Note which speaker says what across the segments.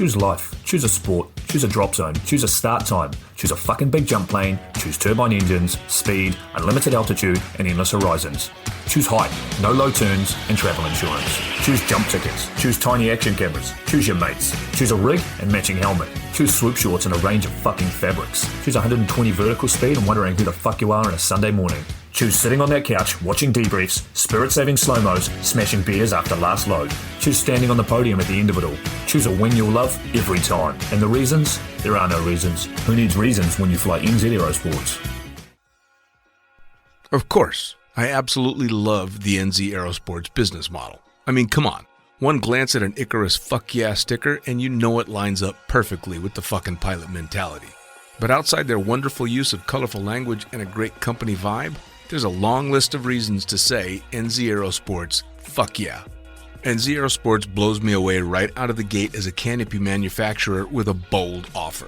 Speaker 1: Choose life. Choose a sport. Choose a drop zone. Choose a start time. Choose a fucking big jump plane. Choose turbine engines, speed, unlimited altitude, and endless horizons. Choose height, no low turns, and travel insurance. Choose jump tickets. Choose tiny action cameras. Choose your mates. Choose a rig and matching helmet. Choose swoop shorts and a range of fucking fabrics. Choose 120 vertical speed and wondering who the fuck you are on a Sunday morning. Choose sitting on that couch, watching debriefs, spirit-saving slow-mos, smashing beers after last load. Choose standing on the podium at the end of it all. Choose a win you'll love every time. And the reasons? There are no reasons. Who needs reasons when you fly NZ Aerosports?
Speaker 2: Of course, I absolutely love the NZ Aerosports business model. I mean, come on. One glance at an Icarus fuck yeah sticker and you know it lines up perfectly with the fucking pilot mentality. But outside their wonderful use of colorful language and a great company vibe, there's a long list of reasons to say NZ Aerosports, fuck yeah. NZ Aerosports blows me away right out of the gate as a canopy manufacturer with a bold offer.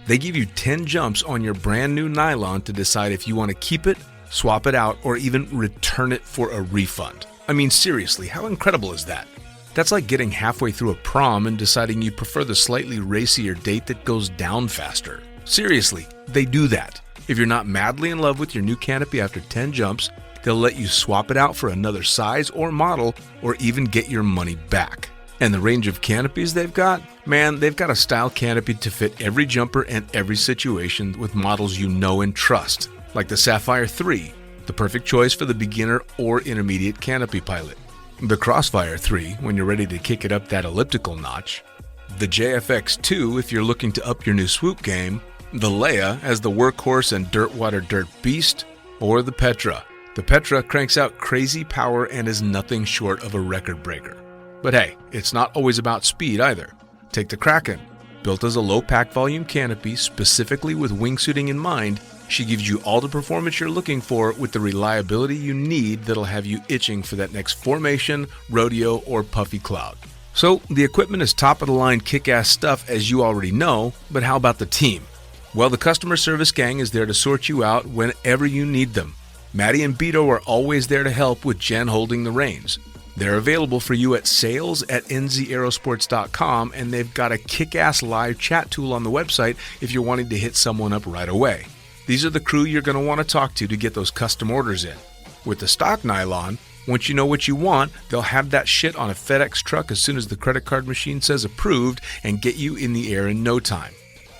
Speaker 2: They give you 10 jumps on your brand new nylon to decide if you want to keep it, swap it out, or even return it for a refund. I mean, seriously, how incredible is that? That's like getting halfway through a prom and deciding you prefer the slightly racier date that goes down faster. Seriously, they do that. If you're not madly in love with your new canopy after 10 jumps, they'll let you swap it out for another size or model, or even get your money back. And the range of canopies they've got? Man, they've got a style canopy to fit every jumper and every situation with models you know and trust, like the Sapphire 3, the perfect choice for the beginner or intermediate canopy pilot. The Crossfire 3, when you're ready to kick it up that elliptical notch. The JFX 2, if you're looking to up your new swoop game. The Leia as the workhorse and dirtwater dirt beast, or the Petra. The Petra cranks out crazy power and is nothing short of a record breaker. But hey, it's not always about speed either. Take the Kraken. Built as a low pack volume canopy specifically with wingsuiting in mind, she gives you all the performance you're looking for with the reliability you need that'll have you itching for that next formation, rodeo, or puffy cloud. So the equipment is top of the line kick-ass stuff as you already know, but how about the team? Well, the customer service gang is there to sort you out whenever you need them. Maddie and Beto are always there to help with Jen holding the reins. They're available for you at sales@nzaerosports.com, and they've got a kick-ass live chat tool on the website if you're wanting to hit someone up right away. These are the crew you're going to want to talk to get those custom orders in. With the stock nylon, once you know what you want, they'll have that shit on a FedEx truck as soon as the credit card machine says approved and get you in the air in no time.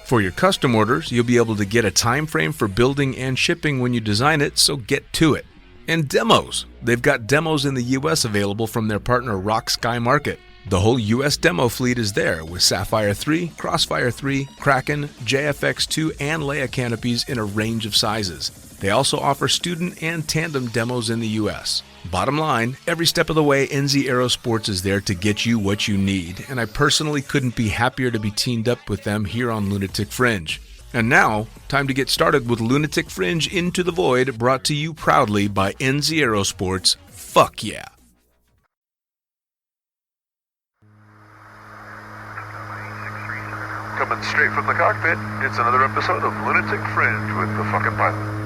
Speaker 2: For your custom orders, you'll be able to get a time frame for building and shipping when you design it, so get to it. And demos. They've got demos in the US available from their partner Rock Sky Market. The whole US demo fleet is there with Sapphire 3, Crossfire 3, Kraken, JFX2, and Leia canopies in a range of sizes. They also offer student and tandem demos in the US. Bottom line, every step of the way, NZ Aerosports is there to get you what you need, and I personally couldn't be happier to be teamed up with them here on Lunatic Fringe. And now, time to get started with Lunatic Fringe Into the Void, brought to you proudly by NZ Aerosports. Fuck yeah!
Speaker 3: Coming straight from the cockpit, it's another episode of Lunatic Fringe with the fucking pilot.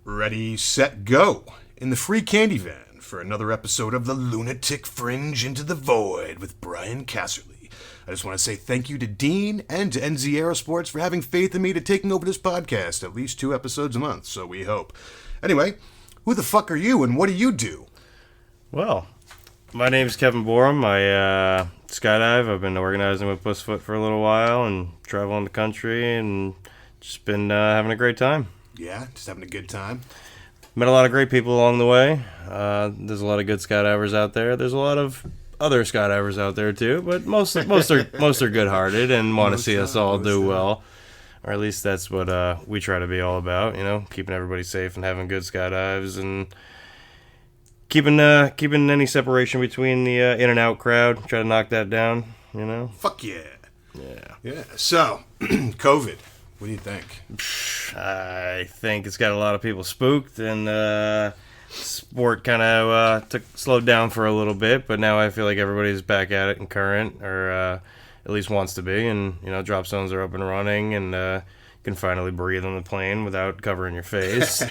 Speaker 4: Ready, set, go! In the free candy van for another episode of the Lunatic Fringe Into the Void with Brian Casserly. I just want to say thank you to Dean and to NZ Aerosports for having faith in me to taking over this podcast at least 2 episodes a month, so we hope. Anyway, who the fuck are you and what do you do?
Speaker 5: Well, my name's Kevin Boorom. I skydive. I've been organizing with Pussfoot for a little while and traveling the country and just been having a great time.
Speaker 4: Yeah, just having a good time.
Speaker 5: Met a lot of great people along the way. There's a lot of good skydivers out there. There's a lot of other skydivers out there too, but most are good-hearted and want to see us all do well. Or at least that's what we try to be all about, you know, keeping everybody safe and having good skydives and keeping any separation between the in and out crowd. Try to knock that down, you know.
Speaker 4: Fuck yeah.
Speaker 5: Yeah.
Speaker 4: So, COVID. What do you think?
Speaker 5: I think it's got a lot of people spooked, and sport kind of slowed down for a little bit, but now I feel like everybody's back at it and current, or at least wants to be, and, you know, drop zones are up and running, and can finally breathe on the plane without covering your face.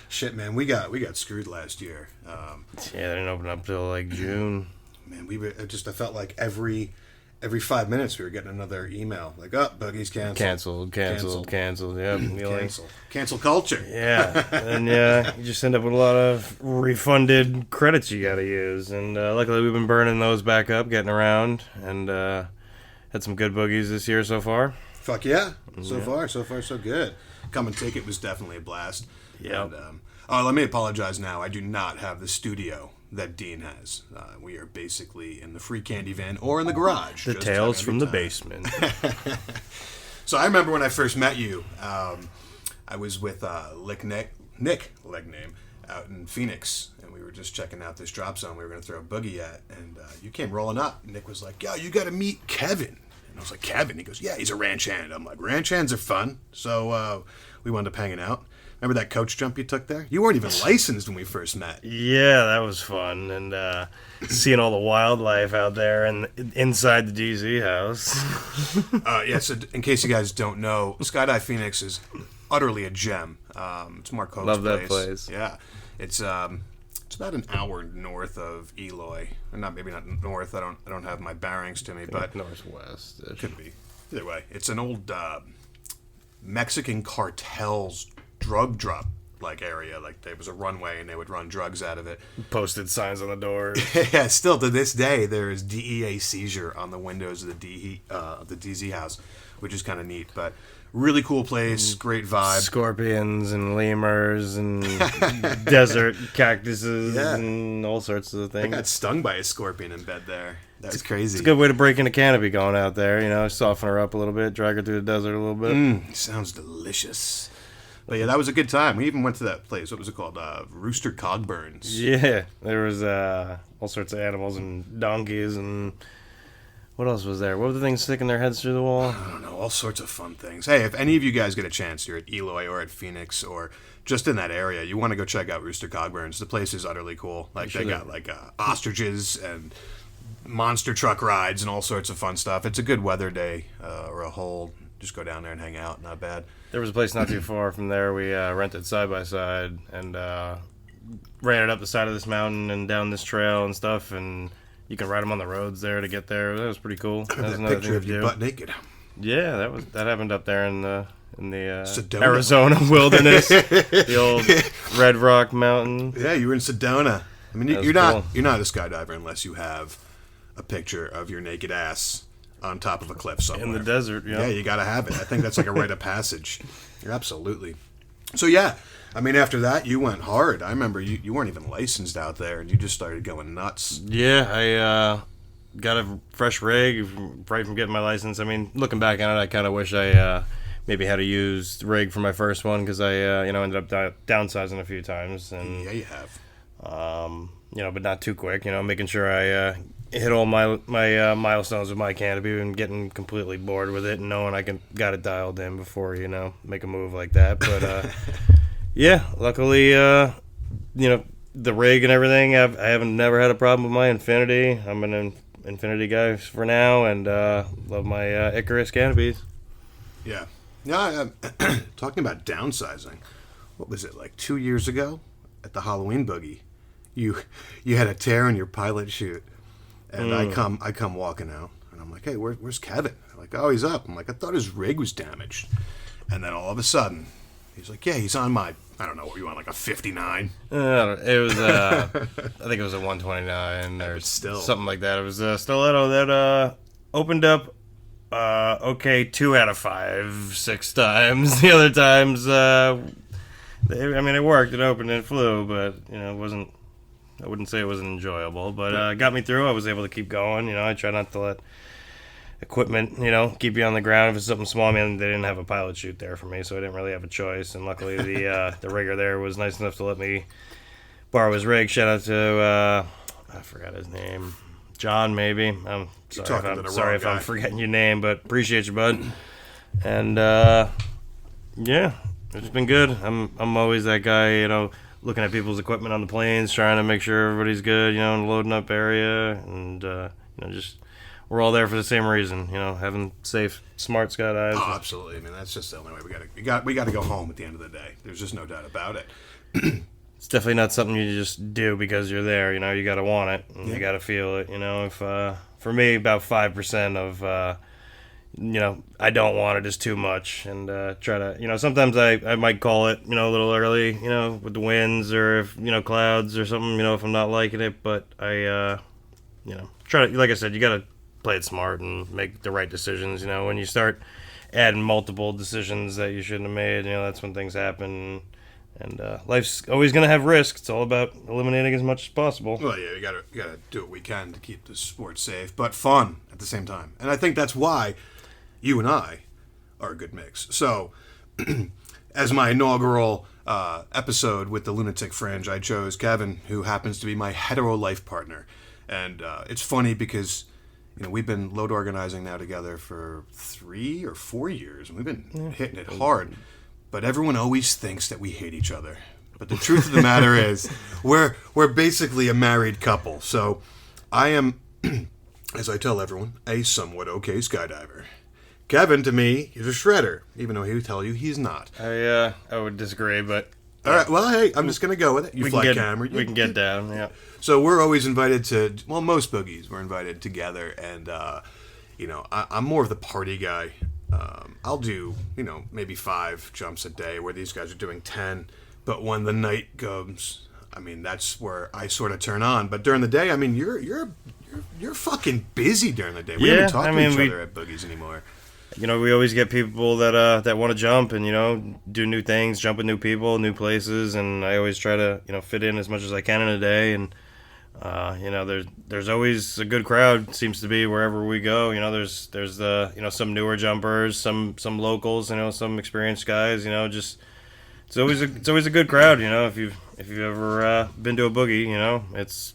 Speaker 4: Shit, man, we got screwed last year.
Speaker 5: Yeah, they didn't open up till like June.
Speaker 4: Man, I felt like every 5 minutes we were getting another email like, "Oh, boogies canceled." Yeah, cancel culture.
Speaker 5: Yeah, and you just end up with a lot of refunded credits you got to use, and luckily we've been burning those back up, getting around, and had some good boogies this year so far.
Speaker 4: Fuck yeah! So far, so good. Come and Take It was definitely a blast.
Speaker 5: Yeah.
Speaker 4: Let me apologize now. I do not have the studio that Dean has. We are basically in the free candy van or in the garage.
Speaker 5: The tales from the basement.
Speaker 4: So I remember when I first met you, I was with Nick, leg name, out in Phoenix, and we were just checking out this drop zone we were going to throw a boogie at, and you came rolling up. Nick was like, "Yo, you got to meet Kevin." And I was like, "Kevin?" He goes, "Yeah, he's a ranch hand." I'm like, "Ranch hands are fun." So we wound up hanging out. Remember that coach jump you took there? You weren't even licensed when we first met.
Speaker 5: Yeah, that was fun. And seeing all the wildlife out there and inside the DZ house.
Speaker 4: So in case you guys don't know, Skydive Phoenix is utterly a gem. It's Mark Hope's
Speaker 5: Love that place.
Speaker 4: Yeah. It's about an hour north of Eloy. Or maybe not north. I don't have my bearings to me, but
Speaker 5: northwest.
Speaker 4: Could be. Either way, it's an old Mexican cartel's drug drop area. Like there was a runway and they would run drugs out of it.
Speaker 5: Posted signs on the door.
Speaker 4: Yeah, still to this day there is DEA seizure on the windows of the DZ house, which is kind of neat. But really cool place, great vibe.
Speaker 5: Scorpions and lemurs and desert cactuses and all sorts of things.
Speaker 4: I got stung by a scorpion in bed there. That's crazy.
Speaker 5: It's a good way to break in a canopy going out there, soften her up a little bit, drag her through the desert a little bit.
Speaker 4: Sounds delicious. But yeah, that was a good time. We even went to that place. What was it called? Rooster Cogburns.
Speaker 5: Yeah, there was all sorts of animals and donkeys and what else was there? What were the things sticking their heads through the wall?
Speaker 4: I don't know. All sorts of fun things. Hey, if any of you guys get a chance, you're at Eloy or at Phoenix or just in that area, you want to go check out Rooster Cogburns. The place is utterly cool. Like they got ostriches and monster truck rides and all sorts of fun stuff. It's a good weather day or a whole. Just go down there and hang out. Not bad.
Speaker 5: There was a place not too far from there. We rented side by side and ran it up the side of this mountain and down this trail and stuff. And you can ride them on the roads there to get there. That was pretty cool. That was another
Speaker 4: picture of you butt naked.
Speaker 5: Yeah, that happened up there in the
Speaker 4: Sedona.
Speaker 5: Arizona wilderness, the old Red Rock Mountain.
Speaker 4: Yeah, you were in Sedona. I mean, you're not a skydiver unless you have a picture of your naked ass on top of a cliff somewhere.
Speaker 5: In the desert, yeah.
Speaker 4: Yeah, you got to have it. I think that's like a rite of passage. You're absolutely. So, yeah, I mean, after that, you went hard. I remember you weren't even licensed out there, and you just started going nuts.
Speaker 5: Yeah, I got a fresh rig right from getting my license. I mean, looking back on it, I kind of wish I maybe had a used rig for my first one because I, ended up downsizing a few times. And,
Speaker 4: yeah, you have.
Speaker 5: But not too quick, making sure I hit all my milestones with my canopy and getting completely bored with it and knowing I got it dialed in before, make a move like that. But, yeah, luckily, the rig and everything, I haven't never had a problem with my Infinity. I'm an Infinity guy for now and love my Icarus canopies.
Speaker 4: Yeah. Yeah, talking about downsizing, what was it, like 2 years ago at the Halloween boogie? You had a tear in your pilot chute. And I come walking out, and I'm like, "Hey, where's Kevin?" They're like, "Oh, he's up." I'm like, "I thought his rig was damaged." And then all of a sudden, he's like, "Yeah, he's on my, I don't know what you want, like a 59."
Speaker 5: It was, I think it was a 129 or
Speaker 4: still
Speaker 5: something like that. It was a stiletto that opened up, 2 out of 5, 6 times. The other times, it worked. It opened and flew, but it wasn't. I wouldn't say it wasn't enjoyable, but got me through. I was able to keep going. I try not to let equipment, keep you on the ground. If it's something small, they didn't have a pilot chute there for me, so I didn't really have a choice. And luckily, the rigger there was nice enough to let me borrow his rig. Shout out to I forgot his name, John, maybe. I'm sorry if I'm forgetting your name, but appreciate you, bud. And yeah, it's been good. I'm always that guy, looking at people's equipment on the planes, trying to make sure everybody's good, in the loading up area, and just we're all there for the same reason, having safe, smart skydives.
Speaker 4: Oh, absolutely. I mean, that's just the only way we got to go home at the end of the day. There's just no doubt about it.
Speaker 5: It's definitely not something you just do because you're there. You got to want it, and you got to feel it. If for me, about 5% of I don't want it is too much, and try to sometimes I might call it a little early, with the winds or if clouds or something, if I'm not liking it, but I try to, like I said, you got to play it smart and make the right decisions. When you start adding multiple decisions that you shouldn't have made, that's when things happen. And life's always going to have risk. It's all about eliminating as much as possible.
Speaker 4: Well, yeah, you gotta do what we can to keep the sport safe, but fun at the same time. And I think that's why you and I are a good mix. So, as my inaugural episode with the Lunatic Fringe, I chose Kevin, who happens to be my hetero life partner. And it's funny because we've been load organizing now together for 3 or 4 years, and we've been hitting it hard. But everyone always thinks that we hate each other. But the truth of the matter is, we're basically a married couple. So I am, as I tell everyone, a somewhat okay skydiver. Kevin, to me, is a shredder, even though he would tell you he's not.
Speaker 5: I would disagree, but...
Speaker 4: All right, well, hey, I'm just going to go with it. You fly camera.
Speaker 5: We can get down, yeah.
Speaker 4: So we're always invited to, well, most boogies we're invited together, and, I'm more of the party guy. I'll do, maybe 5 jumps a day where these guys are doing 10. But when the night comes, that's where I sort of turn on. But during the day, you're fucking busy during the day. We don't talk to each other at boogies anymore.
Speaker 5: We always get people that want to jump and, do new things, jump with new people, new places. And I always try to, fit in as much as I can in a day. And, there's always a good crowd, seems to be, wherever we go. There's the, some newer jumpers, some locals, some experienced guys, it's always a good crowd, if you've ever been to a boogie, it's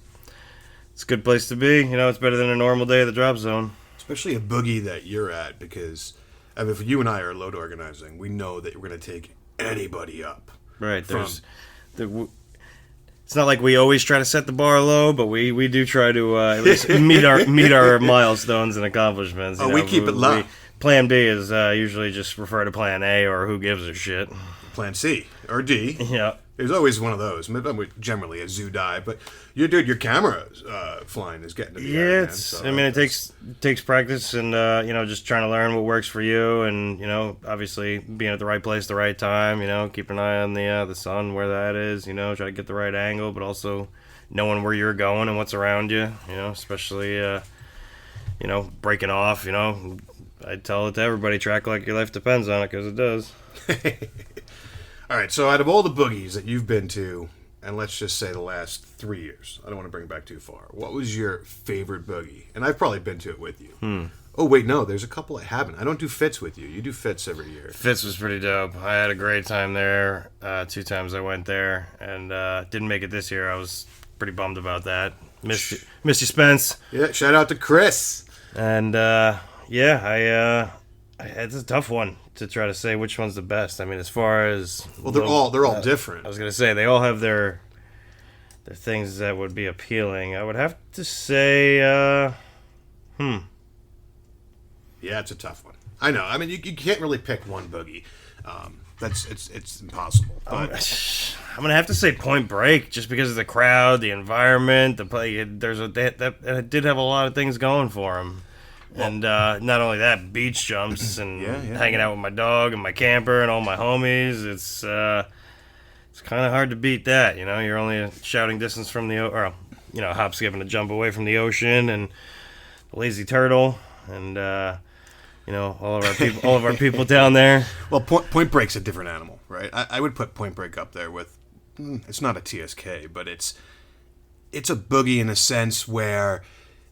Speaker 5: a good place to be. It's better than a normal day at the drop zone.
Speaker 4: Especially a boogie that you're at, because if you and I are load organizing, we know that we're going to take anybody up.
Speaker 5: Right. It's not like we always try to set the bar low, but we do try to at least meet our milestones and accomplishments.
Speaker 4: We keep it low.
Speaker 5: Plan B is usually just refer to Plan A or who gives a shit.
Speaker 4: Plan C or D.
Speaker 5: Yeah.
Speaker 4: There's always one of those. Generally a zoo dive, but your camera flying is getting to be
Speaker 5: it takes practice and just trying to learn what works for you, and obviously being at the right place, the right time. Keep an eye on the sun, where that is. Try to get the right angle, but also knowing where you're going and what's around you. Especially breaking off. I tell it to everybody: track like your life depends on it, because it does.
Speaker 4: All right, so out of all the boogies that you've been to, and let's just say the last 3 years, I don't want to bring it back too far, what was your favorite boogie? And I've probably been to it with you. Oh, wait, no, there's a couple I haven't. I don't do Fits with you. You do Fits every year.
Speaker 5: Fits was pretty dope. I had a great time there. 2 times I went there, and didn't make it this year. I was pretty bummed about that. Missed you, Spence.
Speaker 4: Yeah, shout out to Chris.
Speaker 5: And, it's a tough one to try to say which one's the best. As far as...
Speaker 4: Well, they're all different.
Speaker 5: I was going to say, they all have their things that would be appealing. I would have to say,
Speaker 4: Yeah, it's a tough one. I know. You can't really pick one boogie. It's impossible. But
Speaker 5: I'm going to have to say Point Break, just because of the crowd, the environment, the play. It did have a lot of things going for them. And not only that, beach jumps and hanging out with my dog and my camper and all my homies. It's kind of hard to beat that. You're only a shouting distance from hop, skip, and a jump away from the ocean and the lazy turtle and all of our people down there.
Speaker 4: Well, Point Break's a different animal, right? I would put Point Break up there with. It's not a TSK, but it's a boogie in a sense where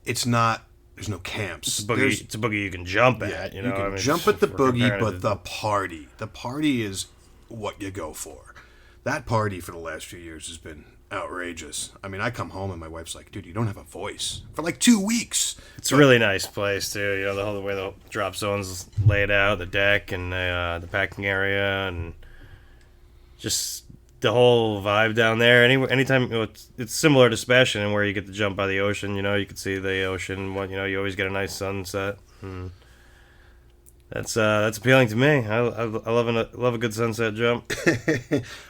Speaker 4: it's not. There's no camps.
Speaker 5: It's a boogie you can jump at.
Speaker 4: You can jump at the boogie, but the party is what you go for. That party for the last few years has been outrageous. I come home and my wife's like, dude, you don't have a voice for like 2 weeks.
Speaker 5: It's a really nice place too. The way the drop zone's laid out, the deck and the packing area, and just the whole vibe down there. Anytime, it's similar to Sebastian, where you get to jump by the ocean. You can see the ocean. You always get a nice sunset. That's appealing to me. I love a good sunset jump.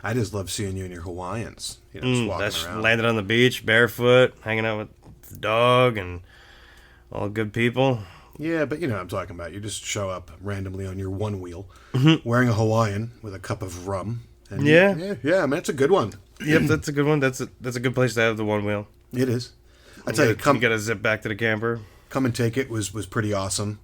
Speaker 4: I just love seeing you in your Hawaiians. Just walking around.
Speaker 5: Landed on the beach, barefoot, hanging out with the dog and all good people.
Speaker 4: Yeah, but you know what I'm talking about. You just show up randomly on your one wheel, wearing a Hawaiian with a cup of rum. And yeah, I mean, it's a good one.
Speaker 5: Yep, that's a good one. That's a good place to have the one wheel.
Speaker 4: It is. I tell you,
Speaker 5: you got to zip back to the camper.
Speaker 4: Come and Take It was pretty awesome.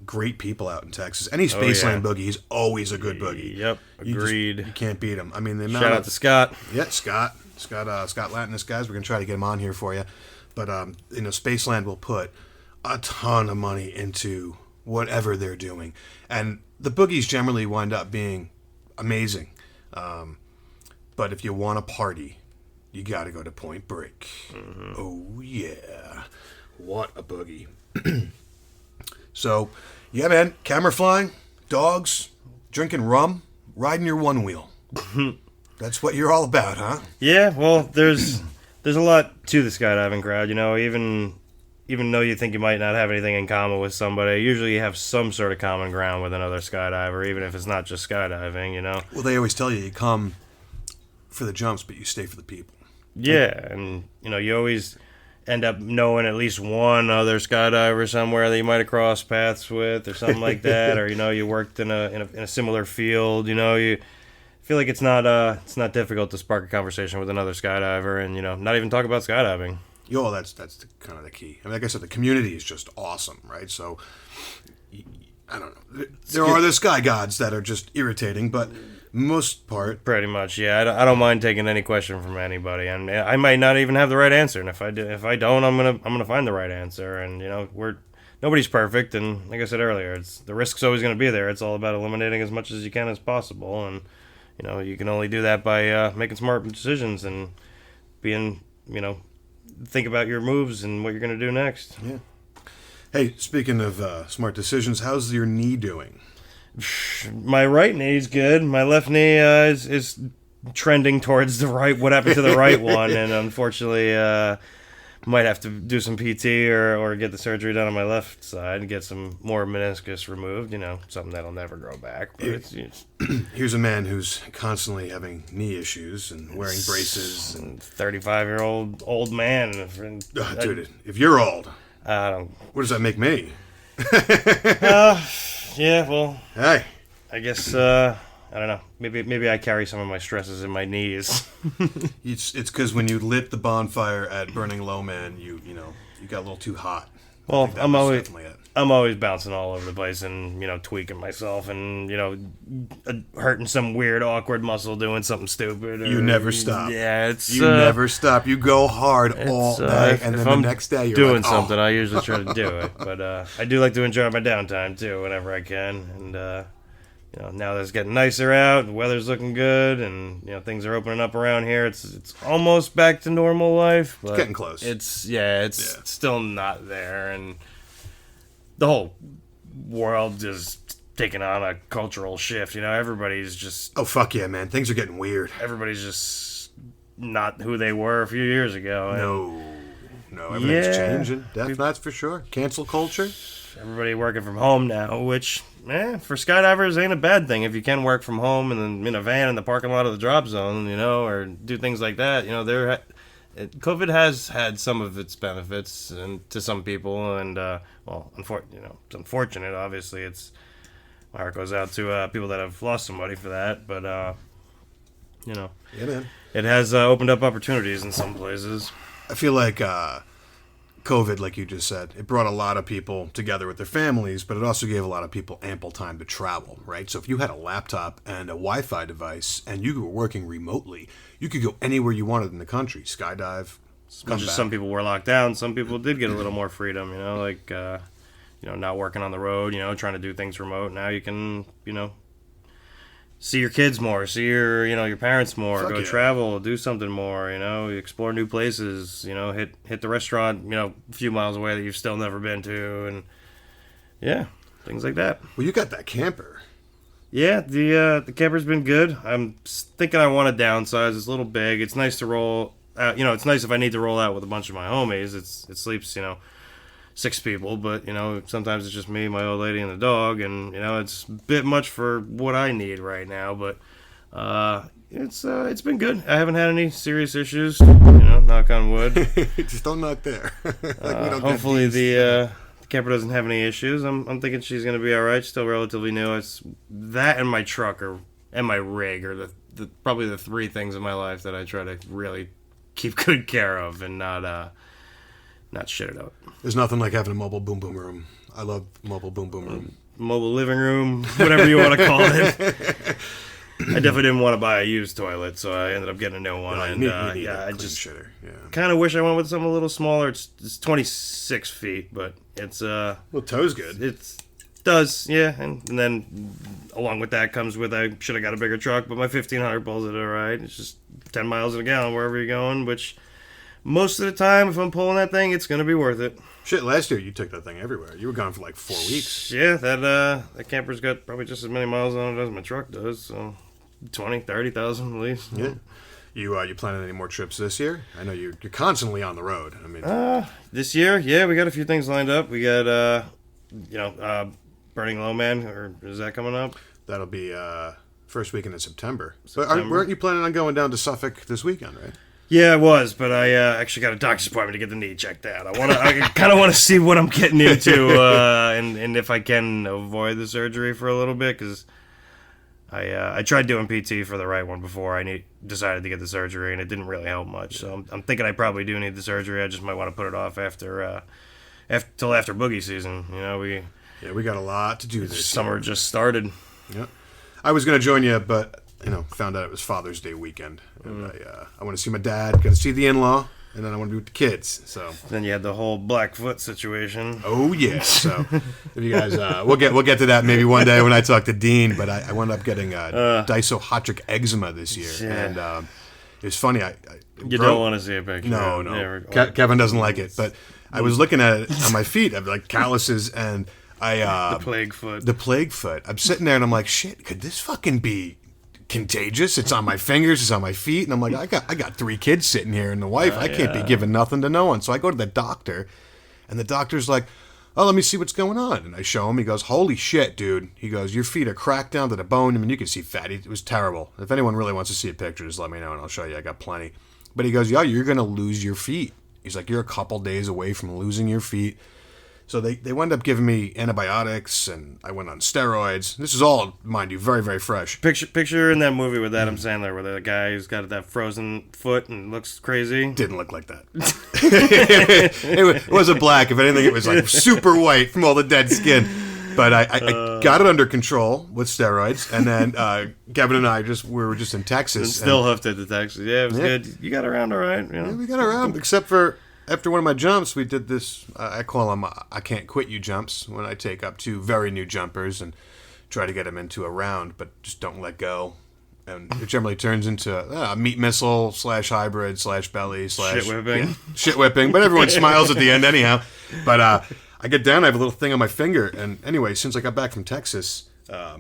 Speaker 4: Great people out in Texas. Any Spaceland boogie is always a good boogie.
Speaker 5: Yep, agreed.
Speaker 4: You can't beat them. I mean, the
Speaker 5: shout out to Scott.
Speaker 4: Yeah, Scott Latinus guys. We're gonna try to get him on here for you. But Spaceland will put a ton of money into whatever they're doing, and the boogies generally wind up being amazing. But if you want to party, you got to go to Point Break. Mm-hmm. Oh yeah, what a boogie! So, yeah, man, camera flying, dogs, drinking rum, riding your one wheel. That's what you're all about, huh?
Speaker 5: Yeah, well, there's a lot to the skydiving crowd, even though you think you might not have anything in common with somebody, usually you have some sort of common ground with another skydiver, even if it's not just skydiving, Well,
Speaker 4: they always tell you come for the jumps, but you stay for the people.
Speaker 5: Yeah, and, you always end up knowing at least one other skydiver somewhere that you might have crossed paths with or something like that, or you worked in a similar field. You feel like it's not difficult to spark a conversation with another skydiver and not even talk about skydiving.
Speaker 4: Yo, that's kind of the key. I mean, like I said, the community is just awesome, right? So I don't know. There are the sky gods that are just irritating, but most part,
Speaker 5: pretty much, yeah. I don't mind taking any question from anybody, and I might not even have the right answer. And if I don't, I'm gonna find the right answer. And nobody's perfect, and like I said earlier, the risk's always gonna be there. It's all about eliminating as much as you can as possible, and you can only do that by making smart decisions and being think about your moves and what you're gonna do next.
Speaker 4: Yeah. Hey, speaking of smart decisions, how's your knee doing?
Speaker 5: My right knee's good. My left knee is trending towards the right. What happened to the right one? And unfortunately, might have to do some PT or get the surgery done on my left side and get some more meniscus removed. Something that'll never grow back. But
Speaker 4: here's a man who's constantly having knee issues and wearing braces. And
Speaker 5: 35-year-old old man.
Speaker 4: Dude, if you're old,
Speaker 5: I don't.
Speaker 4: What does that make me?
Speaker 5: Yeah, well,
Speaker 4: hey,
Speaker 5: I guess I don't know. Maybe I carry some of my stresses in my knees.
Speaker 4: It's because when you lit the bonfire at Burning Low, man, you got a little too hot.
Speaker 5: Well, I'm always bouncing all over the place and tweaking myself and hurting some weird awkward muscle doing something stupid.
Speaker 4: You never stop.
Speaker 5: Yeah,
Speaker 4: you never stop. You go hard all day, and then the next day you're
Speaker 5: doing something. I usually try to do it, but I do like to enjoy my downtime too whenever I can. And now that it's getting nicer out, the weather's looking good, and things are opening up around here. It's almost back to normal life. But
Speaker 4: it's getting close.
Speaker 5: It's still not there, and the whole world is taking on a cultural shift. Everybody's just...
Speaker 4: Oh, fuck yeah, man. Things are getting weird.
Speaker 5: Everybody's just not who they were a few years ago.
Speaker 4: No, everything's changing. That's for sure. Cancel culture.
Speaker 5: Everybody working from home now, which, for skydivers ain't a bad thing. If you can work from home and then in a van in the parking lot of the drop zone, or do things like that, COVID has had some of its benefits and to some people, and it's unfortunate. Obviously, my heart goes out to people that have lost somebody for that. But
Speaker 4: yeah, man,
Speaker 5: it has opened up opportunities in some places.
Speaker 4: I feel like COVID, like you just said, it brought a lot of people together with their families, but it also gave a lot of people ample time to travel, right? So if you had a laptop and a Wi-Fi device and you were working remotely, you could go anywhere you wanted in the country, skydive, come back.
Speaker 5: Some people were locked down. Some people did get a little more freedom, not working on the road, trying to do things remote. Now you can, see your kids more, see your parents more, go travel, do something more, explore new places, hit the restaurant, a few miles away that you've still never been to, and things like that.
Speaker 4: Well, you got that camper.
Speaker 5: Yeah, the camper's been good. I'm thinking I want to downsize. It's a little big. It's nice to roll out. It's nice if I need to roll out with a bunch of my homies. It sleeps, 6 people, but sometimes it's just me, my old lady, and the dog, and it's a bit much for what I need right now. But it's been good. I haven't had any serious issues. Knock on wood.
Speaker 4: Just don't knock there.
Speaker 5: Hopefully the camper doesn't have any issues. I'm thinking she's gonna be all right. Still relatively new. It's that and my truck and my rig are the probably the 3 things in my life that I try to really keep good care of and not shit it out.
Speaker 4: There's nothing like having a mobile boom boom room. I love mobile boom boom room.
Speaker 5: Mobile living room, whatever you want to call it. I definitely didn't want to buy a used toilet, so I ended up getting a new one. I just
Speaker 4: shitter. Yeah.
Speaker 5: kind of wish I went with something a little smaller. It's 26 feet, but it's
Speaker 4: Well, toe's good.
Speaker 5: It does, yeah. And then along with that comes with I should have got a bigger truck, but my 1500 pulls it all right. It's just 10 miles in a gallon wherever you're going, which most of the time, if I'm pulling that thing, it's going to be worth it.
Speaker 4: Shit, last year you took that thing everywhere. You were gone for like 4 weeks.
Speaker 5: Yeah, that camper's got probably just as many miles on it as my truck does, so 20, 30,000 at least.
Speaker 4: Yeah. You planning any more trips this year? I know you're constantly on the road. I mean,
Speaker 5: this year, yeah, we got a few things lined up. We got, Burning Low Man, or is that coming up?
Speaker 4: that'll be first weekend in September. But weren't you planning on going down to Suffolk this weekend, right?
Speaker 5: Yeah, I was, but I actually got a doctor's appointment to get the knee checked out. I kind of want to see what I'm getting into, and if I can avoid the surgery for a little bit, because I tried doing PT for the right one before I decided to get the surgery, and it didn't really help much. So I'm thinking I probably do need the surgery. I just might want to put it off till after boogie season.
Speaker 4: We got a lot to do this
Speaker 5: summer
Speaker 4: year.
Speaker 5: Just started.
Speaker 4: Yeah, I was gonna join you, but found out it was Father's Day weekend, and I want to see my dad, got to see the in-law, and then I want to be with the kids. So
Speaker 5: then you had the whole Blackfoot situation.
Speaker 4: Oh yeah. So if you guys, we'll get to that maybe one day when I talk to Dean. But I wound up getting disohotric eczema this year, and it was funny.
Speaker 5: You don't want to see a picture.
Speaker 4: No. Kevin doesn't like it, but I was looking at it on my feet. I have like calluses and.
Speaker 5: The plague foot.
Speaker 4: The plague foot. I'm sitting there and I'm like, shit, could this fucking be contagious? It's on my fingers, it's on my feet, and I'm like, I got 3 kids sitting here and the wife. I can't be giving nothing to no one. So I go to the doctor, and the doctor's like, oh, let me see what's going on. And I show him. He goes, holy shit, dude. He goes, your feet are cracked down to the bone. I mean, you can see fat. It was terrible. If anyone really wants to see a picture, just let me know and I'll show you. I got plenty. But he goes, yo, you're gonna lose your feet. He's like, you're a couple days away from losing your feet. So they wound up giving me antibiotics, and I went on steroids. This is all, mind you, very, very fresh.
Speaker 5: Picture in that movie with Adam Sandler, where the guy who's got that frozen foot and looks crazy.
Speaker 4: Didn't look like that. It wasn't black. If anything, it was like super white from all the dead skin. But I got it under control with steroids, and then Kevin and I we were just in Texas.
Speaker 5: And still hoofed it to Texas. Yeah, it was good. You got around all right.
Speaker 4: Yeah, we got around, except for... After one of my jumps, we did this, I call them I can't quit you jumps, when I take up 2 very new jumpers and try to get them into a round, but just don't let go. And it generally turns into a meat missile / hybrid / belly /
Speaker 5: shit whipping.
Speaker 4: Yeah, shit whipping, but everyone smiles at the end anyhow. But I get down, I have a little thing on my finger, and anyway, since I got back from Texas,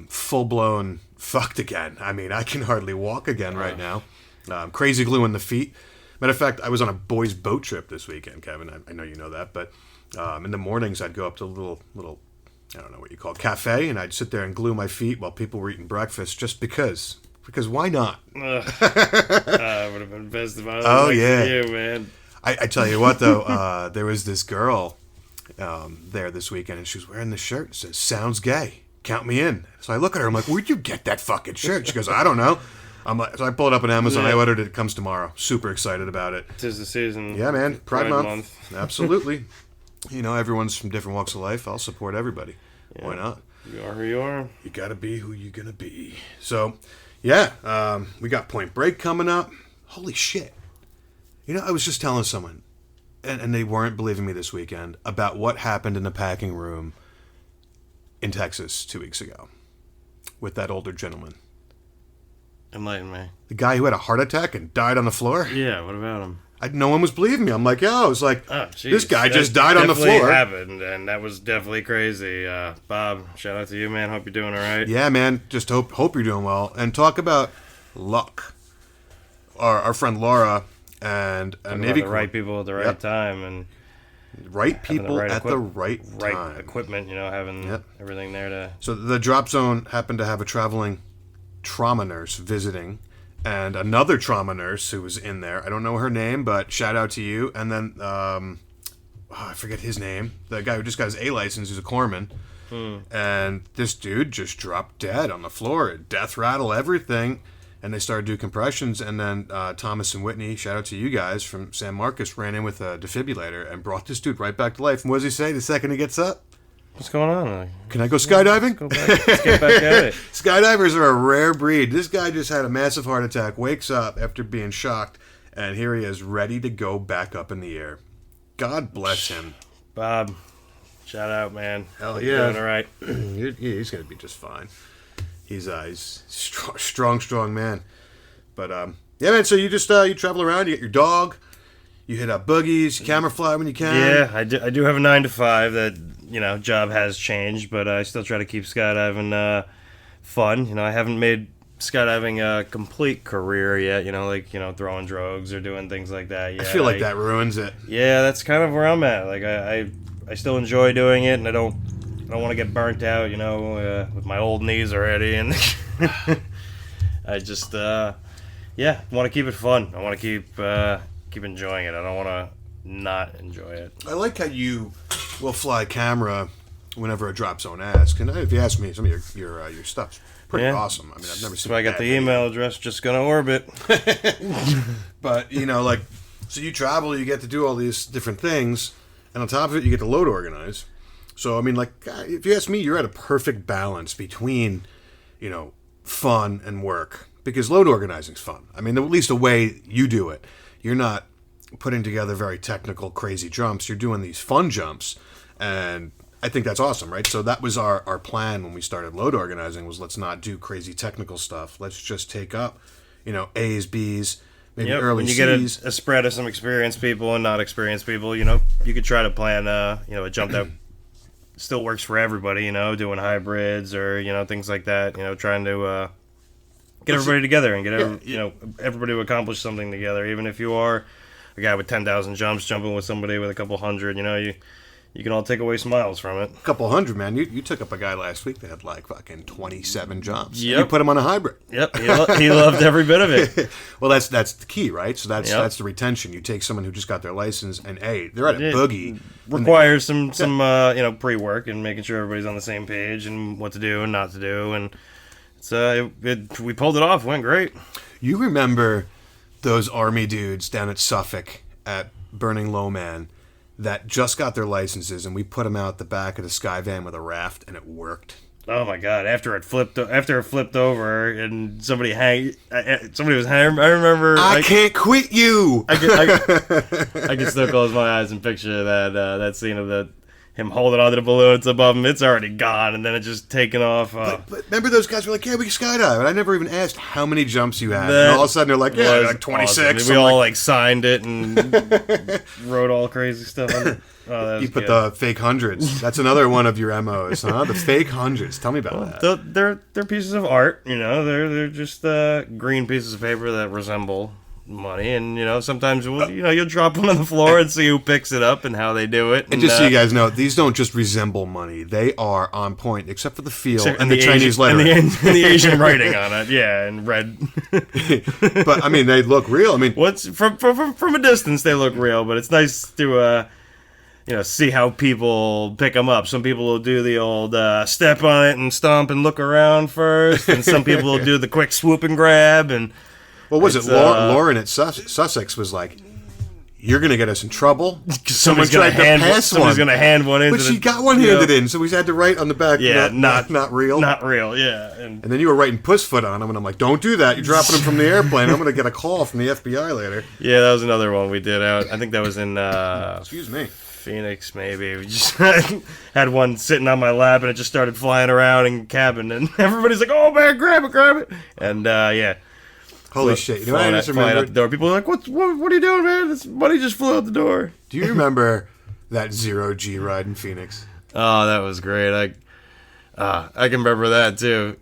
Speaker 4: full-blown fucked again. I mean, I can hardly walk again right now. Crazy glue in the feet. Matter of fact, I was on a boys' boat trip this weekend, Kevin. I know you know that, but in the mornings I'd go up to a little, I don't know what you call it, cafe, and I'd sit there and glue my feet while people were eating breakfast, just because. Because why not?
Speaker 5: Would have been best if I was you, man.
Speaker 4: I tell you what, though, there was this girl there this weekend, and she was wearing this shirt that says, "Sounds gay. Count me in." So I look at her, I'm like, where'd you get that fucking shirt? She goes, I don't know. I'm like, so I pulled it up on Amazon. I ordered it. It comes tomorrow. Super excited about it.
Speaker 5: 'Tis the season.
Speaker 4: Yeah, man. Pride month. Absolutely. Everyone's from different walks of life. I'll support everybody. Yeah. Why not?
Speaker 5: You are who you are.
Speaker 4: You gotta be who you're gonna be. So, yeah, we got Point Break coming up. Holy shit. I was just telling someone, and they weren't believing me this weekend, about what happened in the packing room in Texas 2 weeks ago with that older gentleman.
Speaker 5: Enlighten me.
Speaker 4: The guy who had a heart attack and died on the floor?
Speaker 5: Yeah, what about him?
Speaker 4: no one was believing me. I'm like, yo, it's like,
Speaker 5: Oh, jeez.
Speaker 4: this guy
Speaker 5: That
Speaker 4: just died on the
Speaker 5: definitely
Speaker 4: floor.
Speaker 5: Happened, and that was definitely crazy. Bob, shout out to you, man. Hope you're doing all right.
Speaker 4: Yeah, man. Just hope you're doing well. And talk about luck. Our friend Laura and a Navy
Speaker 5: The right people at the right time, and
Speaker 4: right people
Speaker 5: right
Speaker 4: at the right time.
Speaker 5: equipment. Having everything there to.
Speaker 4: So the drop zone happened to have a traveling trauma nurse visiting, and another trauma nurse who was in there. I don't know her name, but shout out to you. And then I forget his name. The guy who just got his A license, who's a corpsman. And this dude just dropped dead on the floor. Death rattle, everything. And they started doing compressions. And then Thomas and Whitney, shout out to you guys from San Marcos, ran in with a defibrillator and brought this dude right back to life. And what does he say the second he gets up?
Speaker 5: What's going on?
Speaker 4: Can I go skydiving?
Speaker 5: Let's get back at it.
Speaker 4: Skydivers are a rare breed. This guy just had a massive heart attack, wakes up after being shocked, and here he is ready to go back up in the air. God bless him.
Speaker 5: Bob, shout out, man.
Speaker 4: Hell
Speaker 5: You're
Speaker 4: yeah.
Speaker 5: doing all right.
Speaker 4: He's going to be just fine. He's strong man. But, yeah, man, so you just you travel around, you get your dog, you hit up boogies, camera fly when you can.
Speaker 5: Yeah, I do have a 9 to 5 that, job has changed, but I still try to keep skydiving fun. I haven't made skydiving a complete career yet, throwing drugs or doing things like that. Yeah,
Speaker 4: I feel like that ruins it.
Speaker 5: Yeah, that's kind of where I'm at. Like I still enjoy doing it, and I don't want to get burnt out, with my old knees already, and I just want to keep it fun. I want to keep enjoying it. I don't want to not enjoy it.
Speaker 4: I like how you will fly camera whenever a drop zone asks. And if you ask me, some of your stuff's pretty awesome. I mean, I've never seen.
Speaker 5: So I got the email address, just gonna orbit.
Speaker 4: But so you travel, you get to do all these different things, and on top of it, you get to load organize. So I mean, if you ask me, you're at a perfect balance between, fun and work, because load organizing's fun. I mean, at least the way you do it, you're not putting together very technical, crazy jumps. You're doing these fun jumps, and I think that's awesome, right? So that was our plan when we started load organizing, was let's not do crazy technical stuff. Let's just take up, A's, B's, maybe early
Speaker 5: when you
Speaker 4: C's.
Speaker 5: get a spread of some experienced people and not experienced people, you could try to plan a jump that still works for everybody, doing hybrids or, things like that, trying to get everybody together and get everybody to accomplish something together. Even if you are a guy with 10,000 jumps jumping with somebody with a couple hundred, you can all take away smiles from it.
Speaker 4: A couple hundred, man. You took up a guy last week that had fucking 27 jumps.
Speaker 5: Yep.
Speaker 4: You put him on a hybrid.
Speaker 5: Yep, he loved every bit of it.
Speaker 4: Well, that's the key, right? So that's the retention. You take someone who just got their license and they're at a boogie.
Speaker 5: Requires some pre-work and making sure everybody's on the same page and what to do and not to do, and we pulled it off. It went great.
Speaker 4: You remember those army dudes down at Suffolk at Burning Low Man that just got their licenses, and we put them out the back of the sky van with a raft, and it worked.
Speaker 5: Oh my God! After it flipped over, and somebody was hanging. I remember.
Speaker 4: I can't quit you.
Speaker 5: I can still close my eyes and picture that scene of him holding onto the balloons above him. It's already gone, and then it just taken off.
Speaker 4: But remember, those guys were like, "Yeah, we can skydive," and I never even asked how many jumps you had. And all of a sudden, they're like, "Yeah, like 26."
Speaker 5: Awesome. We all signed it and wrote all crazy stuff on it. Oh,
Speaker 4: you put the fake hundreds. That's another one of your MOs, huh? The fake hundreds. Tell me about that.
Speaker 5: They're pieces of art, They're just green pieces of paper that resemble money, and sometimes you'll drop one on the floor and see who picks it up and how they do it.
Speaker 4: And just so you guys know, these don't just resemble money; they are on point, except for the feel and the Chinese lettering
Speaker 5: and the Asian writing on it. Yeah, and red.
Speaker 4: But I mean, they look real. I mean,
Speaker 5: what's from a distance they look real, but it's nice to see how people pick them up. Some people will do the old step on it and stomp and look around first, and some people will do the quick swoop and grab. And
Speaker 4: what was it? Lauren at Sussex was like, "You're going to get us in trouble."
Speaker 5: Someone's going to hand one in.
Speaker 4: But she got one handed in, so we had to write on the back.
Speaker 5: Yeah,
Speaker 4: not real.
Speaker 5: Not real. Yeah.
Speaker 4: And then you were writing Pussfoot on them, and I'm like, "Don't do that. You're dropping them from the airplane. I'm going to get a call from the FBI later."
Speaker 5: Yeah, that was another one we did out. I think that was in.
Speaker 4: Excuse me.
Speaker 5: Phoenix, maybe. We just had one sitting on my lap, and it just started flying around in cabin, and everybody's like, "Oh man, grab it!" And
Speaker 4: Holy shit! You know what I just
Speaker 5: flying out
Speaker 4: remembered?
Speaker 5: the door. People are like, what are you doing, man? This money just flew out the door.
Speaker 4: Do you remember that 0G ride in Phoenix?
Speaker 5: Oh, that was great. I can remember that too.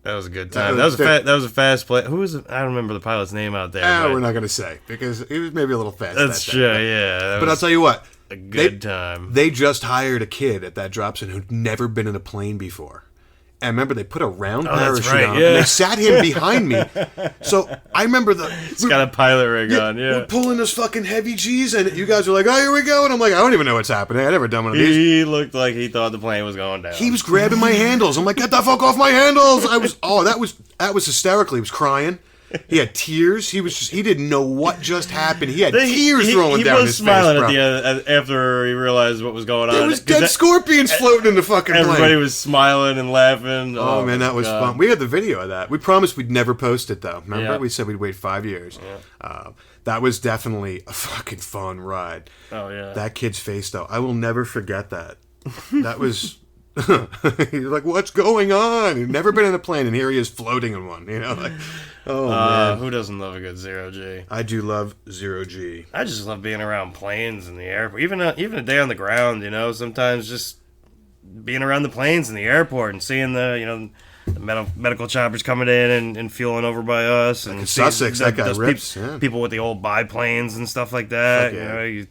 Speaker 5: That was a good time. That was a fast play. Who was it? I don't remember the pilot's name out there.
Speaker 4: We're not going to say because he was maybe a little fast.
Speaker 5: That's true. Yeah,
Speaker 4: but I'll tell you what,
Speaker 5: a good time.
Speaker 4: They just hired a kid at that drop zone who'd never been in a plane before. And remember, they put a round parachute on, and they sat him behind me. So I remember
Speaker 5: It's got a pilot rig on,
Speaker 4: We're pulling this fucking heavy G's, and you guys were like, oh, here we go. And I'm like, I don't even know what's happening. I never done one of these.
Speaker 5: He looked like he thought the plane was going down.
Speaker 4: He was grabbing my handles. I'm like, get the fuck off my handles. That was hysterical. He was crying. He had tears. He didn't know what just happened. He had tears rolling down his face. He was smiling
Speaker 5: at the end after he realized what was going on.
Speaker 4: There was dead scorpions floating in the fucking plane.
Speaker 5: Everybody was smiling and laughing.
Speaker 4: Oh man, that was fun. We had the video of that. We promised we'd never post it though. Remember? We said we'd wait 5 years. Yeah. That was definitely a fucking fun ride.
Speaker 5: Oh yeah.
Speaker 4: That kid's face though, I will never forget that. That was... He's like, what's going on? He'd never been in a plane, and here he is floating in one. Man,
Speaker 5: who doesn't love a good 0G?
Speaker 4: I do love 0G.
Speaker 5: I just love being around planes in the airport, even a day on the ground. Sometimes just being around the planes in the airport and seeing the medical choppers coming in and fueling over by us, and
Speaker 4: Sussex, that guy rips.
Speaker 5: People with the old biplanes and stuff like that.
Speaker 4: I'll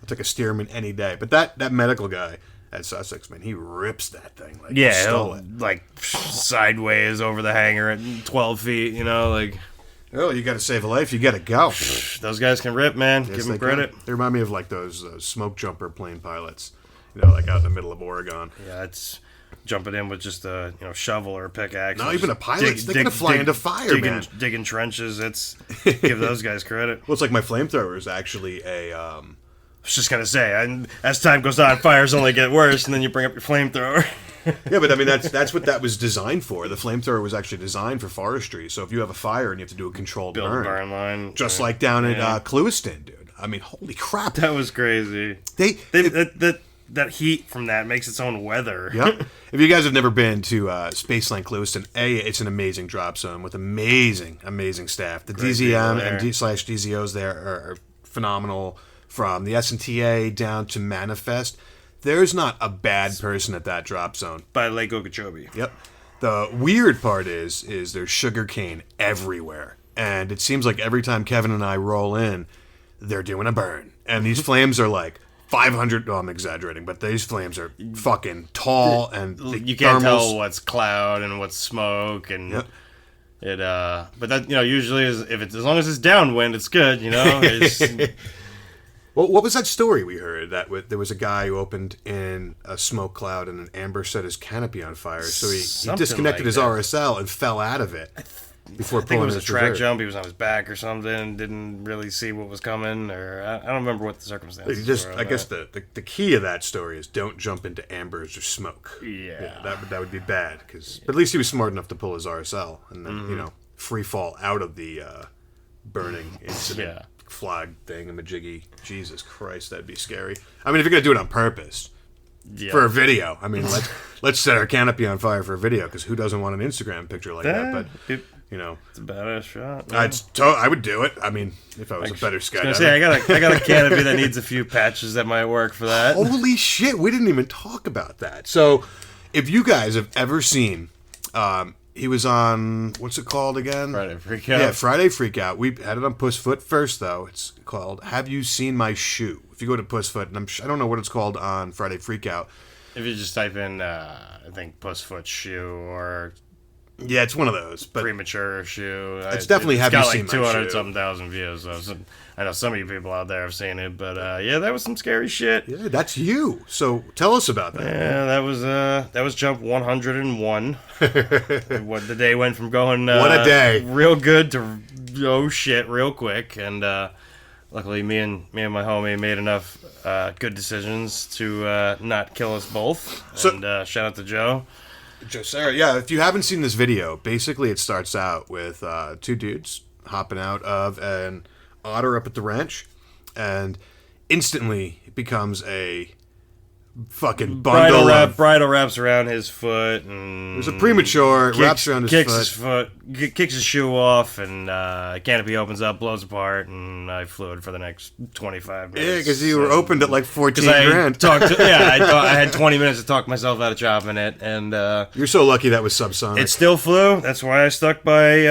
Speaker 4: take a Stearman any day, but that medical guy at Sussex, man, he rips that thing like he stole it.
Speaker 5: Like sideways over the hangar at 12 feet,
Speaker 4: Oh, you got to save a life, you got to go.
Speaker 5: Those guys can rip, man.
Speaker 4: Yes,
Speaker 5: give them credit.
Speaker 4: They remind me of like those smoke jumper plane pilots, like out in the middle of Oregon.
Speaker 5: Yeah, it's jumping in with just a shovel or a pickaxe.
Speaker 4: Not even a pilot. They're gonna fly into fire, man.
Speaker 5: Digging trenches. Give those guys credit.
Speaker 4: Well, it's like my flamethrower is actually a.
Speaker 5: I was just gonna say, as time goes on, fires only get worse, and then you bring up your flamethrower.
Speaker 4: Yeah, but I mean that's what that was designed for. The flamethrower was actually designed for forestry. So if you have a fire and you have to do a controlled
Speaker 5: burn line,
Speaker 4: just like down at Clewiston, dude. I mean, holy crap,
Speaker 5: that was crazy. That heat from that makes its own weather.
Speaker 4: Yep. If you guys have never been to Spaceline Clewiston, it's an amazing drop zone with amazing staff. The DZM and /DZOs there are phenomenal. From the SNTA down to Manifest, there's not a bad person at that drop zone.
Speaker 5: By Lake Okeechobee.
Speaker 4: Yep. The weird part is there's sugarcane everywhere. And it seems like every time Kevin and I roll in, they're doing a burn. And these flames are like 500... I'm exaggerating, but these flames are fucking tall and...
Speaker 5: You can't tell what's cloud and what's smoke and... Yep. But that, usually is as long as it's downwind, it's good, It's...
Speaker 4: Well, what was that story we heard that there was a guy who opened in a smoke cloud and an amber set his canopy on fire, so he disconnected his RSL and fell out of it before pulling his
Speaker 5: I think it was a track jump. He was on his back or something, didn't really see what was coming, or I don't remember what the circumstances were.
Speaker 4: I guess the key of that story is don't jump into ambers or smoke.
Speaker 5: Yeah,
Speaker 4: that would be bad. But at least he was smart enough to pull his RSL and then free fall out of the burning incident.
Speaker 5: Yeah.
Speaker 4: Flag thing and majiggy. Jesus Christ, that'd be scary. I mean, if you're gonna do it on purpose for a video, I mean, let's set our canopy on fire for a video, because who doesn't want an Instagram picture like that? But
Speaker 5: it's a badass shot.
Speaker 4: I would do it. I mean, if I was a better skydiver.
Speaker 5: I got a canopy that needs a few patches that might work for that.
Speaker 4: Holy shit, we didn't even talk about that. So, if you guys have ever seen. He was on, what's it called again?
Speaker 5: Friday Freakout.
Speaker 4: Yeah, Friday Freakout. We had it on Pussfoot first, though. It's called Have You Seen My Shoe? If you go to Pussfoot, and I don't know what it's called on Friday Freakout.
Speaker 5: If you just type in, I think Pussfoot shoe or...
Speaker 4: Yeah, it's one of those. But
Speaker 5: premature shoe.
Speaker 4: It's definitely Have You Seen My Shoe.
Speaker 5: It's got like 200-something thousand views. So I know some of you people out there have seen it, but that was some scary shit.
Speaker 4: Yeah, that's you. So tell us about that.
Speaker 5: Yeah, that was jump 101. What the day went from going
Speaker 4: what a day,
Speaker 5: real good to oh shit real quick, and luckily me and my homie made enough good decisions to not kill us both. And shout out to Joe.
Speaker 4: Sarah, yeah, if you haven't seen this video, basically it starts out with two dudes hopping out of an otter up at the ranch, and instantly it becomes a fucking bundle
Speaker 5: bridle wraps around his foot, and
Speaker 4: it was a premature, wraps around his
Speaker 5: foot. Kicks his shoe off, and canopy opens up, blows apart, and I flew it for the next 25 minutes.
Speaker 4: Yeah, because you were opened at like 14 grand.
Speaker 5: I had 20 minutes to talk myself out of chopping it, and
Speaker 4: you're so lucky that was subsonic.
Speaker 5: It still flew. That's why I stuck by.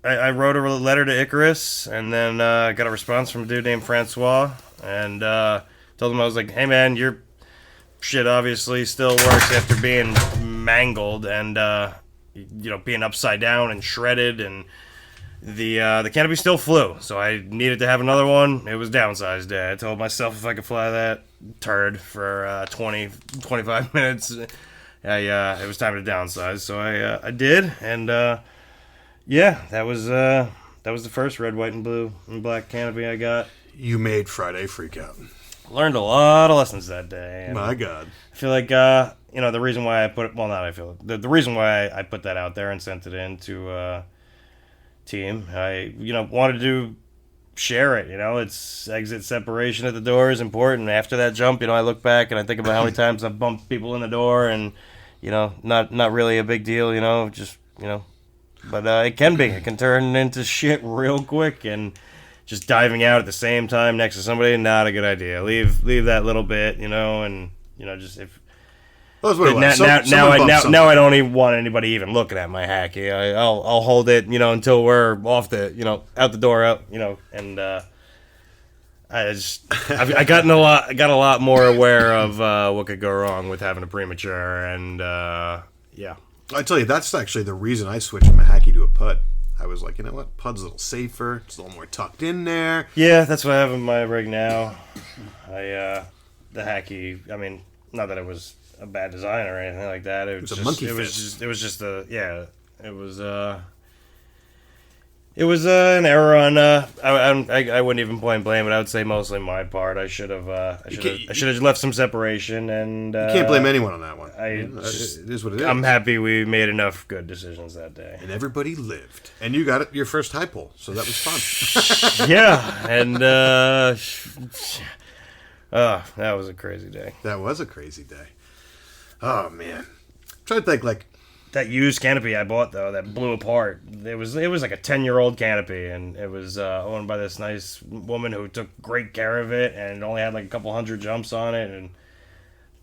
Speaker 5: I wrote a letter to Icarus, and then got a response from a dude named Francois, and told him I was like, "Hey man, your shit obviously still works after being mangled and being upside down and shredded, and the canopy still flew, so I needed to have another one. It was downsized day. I told myself if I could fly that turd for 25 minutes, it was time to downsize. So I did, and that was the first red, white, and blue and black canopy I got.
Speaker 4: You made Friday freak out.
Speaker 5: Learned a lot of lessons that day.
Speaker 4: My God.
Speaker 5: I feel like, the reason why I put it, well, not I feel it, the reason why I put that out there and sent it in to team, I, wanted to share it, it's exit separation at the door is important. After that jump, I look back and I think about how many times I've bumped people in the door and, not really a big deal, but it can turn into shit real quick, and just diving out at the same time next to somebody, not a good idea. Leave that little bit, and just if. Now I don't even want anybody even looking at my hacky. I'll hold it, until we're off the, out the door, and I got a lot more aware of what could go wrong with having a premature, and yeah.
Speaker 4: I tell you, that's actually the reason I switched from a hacky to a putt. I was like, you know what? Pud's a little safer. It's a little more tucked in there.
Speaker 5: Yeah, that's what I have in my rig now. The hacky. I mean, not that it was a bad design or anything like that. It was
Speaker 4: a monkey
Speaker 5: fist. It was an error on. I wouldn't even point blame it. I would say mostly my part. I should have left some separation, and
Speaker 4: you can't blame anyone on that one.
Speaker 5: It
Speaker 4: is what it is.
Speaker 5: I'm happy we made enough good decisions that day,
Speaker 4: and everybody lived. And you got your first high pull, so that was fun.
Speaker 5: Yeah, and that was a crazy day.
Speaker 4: That was a crazy day. Oh man, I'm trying to think like.
Speaker 5: That used canopy I bought, though, that blew apart. It was like a 10-year-old canopy, and it was owned by this nice woman who took great care of it, and it only had like a couple hundred jumps on it. And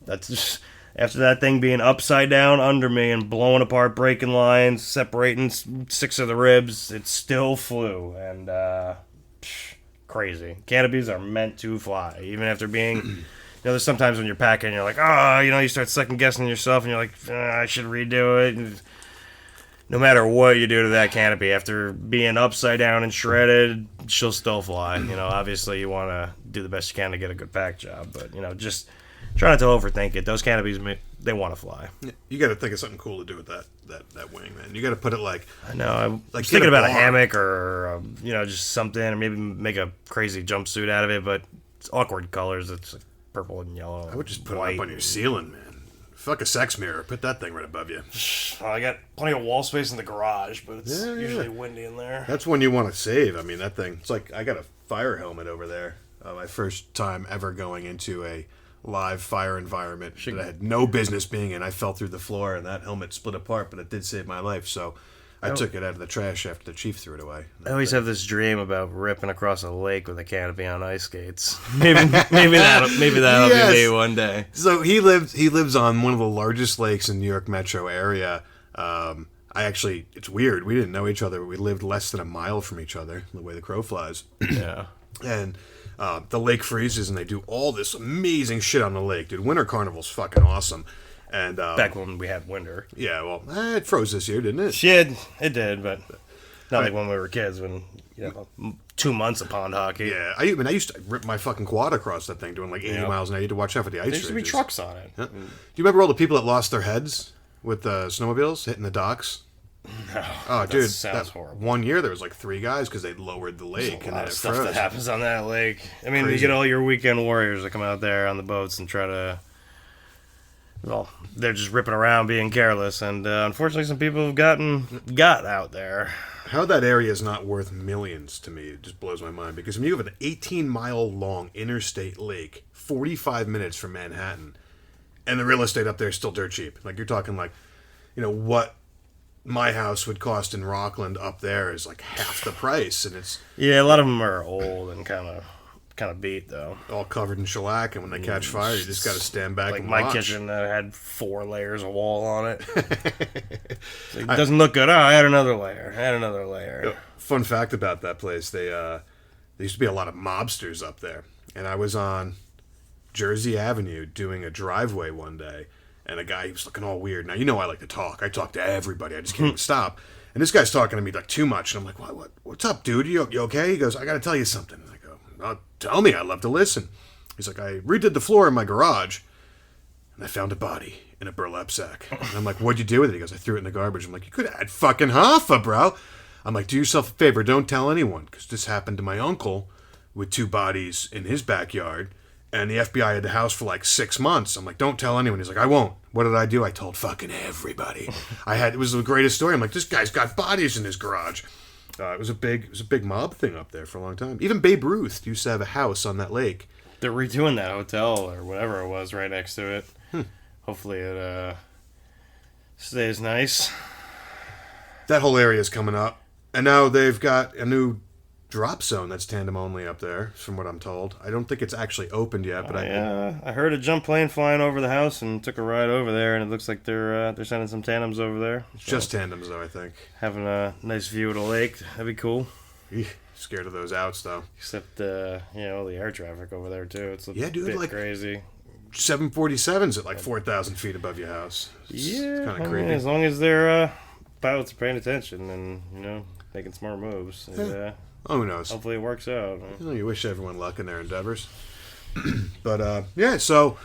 Speaker 5: that's just, after that thing being upside down under me and blowing apart, breaking lines, separating 6 of the ribs, it still flew. And crazy. Canopies are meant to fly, even after being. There's sometimes when you're packing, you're like, you start second-guessing yourself, and you're like, I should redo it. And no matter what you do to that canopy, after being upside down and shredded, she'll still fly. Obviously you want to do the best you can to get a good pack job, but, just try not to overthink it. Those canopies, they want to fly.
Speaker 4: You got to think of something cool to do with that wing, man. You got to put it like...
Speaker 5: I know. I was thinking about a hammock or, just something, or maybe make a crazy jumpsuit out of it, but it's awkward colors. It's like purple and yellow.
Speaker 4: I would just put it up on your ceiling, man. Fuck a sex mirror. Put that thing right above you.
Speaker 5: Well, I got plenty of wall space in the garage, but it's usually windy in there.
Speaker 4: That's one you want to save. I mean, that thing. It's like I got a fire helmet over there. My first time ever going into a live fire environment that I had no business being in. I fell through the floor, and that helmet split apart, but it did save my life. So I took it out of the trash after the chief threw it away.
Speaker 5: I always have this dream about ripping across a lake with a canopy on ice skates. Maybe that'll be me one day.
Speaker 4: So he lives on one of the largest lakes in New York metro area. It's weird. We didn't know each other. We lived less than a mile from each other, the way the crow flies.
Speaker 5: Yeah.
Speaker 4: And the lake freezes, and they do all this amazing shit on the lake. Dude, Winter Carnival's fucking awesome. And
Speaker 5: back when we had winter.
Speaker 4: Yeah, well, it froze this year, didn't it?
Speaker 5: It did, but not like when we were kids, when 2 months of pond hockey.
Speaker 4: Yeah, I used to rip my fucking quad across that thing doing like 80 miles an hour. You had to watch out for the ice
Speaker 5: There used to be trucks on it.
Speaker 4: Yeah. Do you remember all the people that lost their heads with snowmobiles hitting the docks?
Speaker 5: No.
Speaker 4: Oh, dude,
Speaker 5: sounds horrible.
Speaker 4: One year there was like 3 guys because they lowered the lake, and then it
Speaker 5: stuff
Speaker 4: froze.
Speaker 5: That happens on that lake. I mean,
Speaker 4: Crazy.
Speaker 5: You get all your weekend warriors that come out there on the boats and try to. Well, they're just ripping around, being careless, and unfortunately, some people have got out there.
Speaker 4: How that area is not worth millions to me, it just blows my mind. Because when you have an 18-mile long interstate lake, 45 minutes from Manhattan, And the real estate up there is still dirt cheap. Like, you're talking like, what my house would cost in Rockland up there is like half the price, and it's
Speaker 5: Yeah, a lot of them are old and kind of beat though.
Speaker 4: all covered in shellac, and when they catch fire, you just got to stand back
Speaker 5: Like
Speaker 4: and
Speaker 5: my
Speaker 4: watch.
Speaker 5: kitchen that had 4 layers of wall on it. It doesn't look good. Oh, I had another layer.
Speaker 4: Fun fact about that place: there used to be a lot of mobsters up there, and I was on Jersey Avenue doing a driveway one day, and a guy, he was looking all weird. Now, I like to talk. I talk to everybody. I just can't even stop. And this guy's talking to me like too much, and I'm like, what's up, dude? You okay? He goes, I got to tell you something. And I go, oh, tell me. I'd love to listen. He's like, I redid the floor in my garage, and I found a body in a burlap sack. And I'm like, what'd you do with it? He goes, I threw it in the garbage. I'm like, you could have had fucking Hoffa, bro. I'm like, do yourself a favor. Don't tell anyone, because this happened to my uncle with 2 bodies in his backyard. And the FBI had the house for like 6 months. I'm like, don't tell anyone. He's like, I won't. What did I do? I told fucking everybody. It was the greatest story. I'm like, this guy's got bodies in his garage. It was a big mob thing up there for a long time. Even Babe Ruth used to have a house on that lake.
Speaker 5: They're redoing that hotel or whatever it was right next to it. Hopefully it stays nice.
Speaker 4: That whole area is coming up. And now they've got a new drop zone that's tandem only up there, from what I'm told. I don't think it's actually opened yet, but
Speaker 5: I heard a jump plane flying over the house and took a ride over there, and it looks like they're sending some tandems over there. So
Speaker 4: just tandems though, I think.
Speaker 5: having a nice view of the lake, that'd be cool.
Speaker 4: Scared of those outs though.
Speaker 5: Except all the air traffic over there too. It's a bit
Speaker 4: like
Speaker 5: crazy.
Speaker 4: 747s at like 4,000 feet above your house. It's kind of creepy.
Speaker 5: As long as their pilots are paying attention and making smart moves.
Speaker 4: Oh, who knows?
Speaker 5: Hopefully it works out.
Speaker 4: You wish everyone luck in their endeavors. But, so,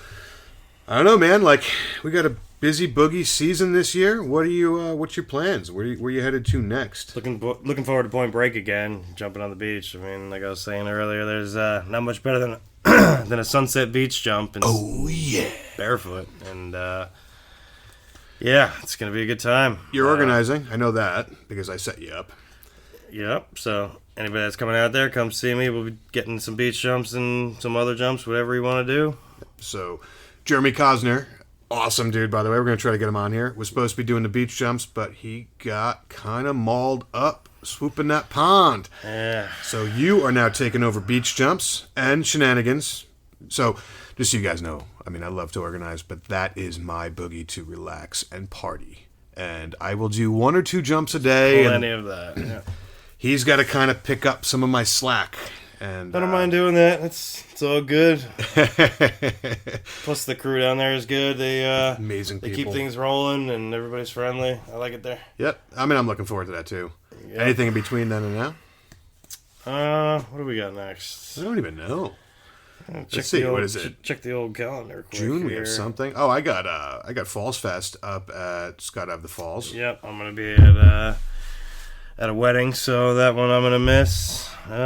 Speaker 4: I don't know, man. Like, we got a busy boogie season this year. What's your plans? Where you headed to next?
Speaker 5: Looking forward to Point Break again, jumping on the beach. I mean, like I was saying earlier, there's not much better than than a sunset beach jump. And barefoot. And, it's going to be a good time.
Speaker 4: You're organizing. I know that because I set you up.
Speaker 5: Yep, so anybody that's coming out there, come see me. We'll be getting some beach jumps and some other jumps, whatever you want to do.
Speaker 4: So, Jeremy Cosner, awesome dude, by the way. We're going to try to get him on here. Was supposed to be doing the beach jumps, but he got kind of mauled up swooping that pond.
Speaker 5: Yeah.
Speaker 4: So, you are now taking over beach jumps and shenanigans. So, just so you guys know, I mean, I love to organize, but that is my boogie to relax and party. And I will do 1 or 2 jumps a day.
Speaker 5: Plenty of that, yeah.
Speaker 4: He's got to kind of pick up some of my slack. And
Speaker 5: I don't mind doing that. It's all good. Plus, the crew down there is good. They
Speaker 4: amazing people.
Speaker 5: They keep things rolling, and everybody's friendly. I like it there.
Speaker 4: Yep. I mean, I'm looking forward to that, too. Yep. Anything in between then and now?
Speaker 5: What do we got next?
Speaker 4: I don't even know.
Speaker 5: Let's see. What is it? Check the old calendar.
Speaker 4: June, we have something. Oh, I got Falls Fest up at Skydive the Falls.
Speaker 5: Yep, I'm gonna be at a wedding, so that one I'm gonna miss.
Speaker 4: Let's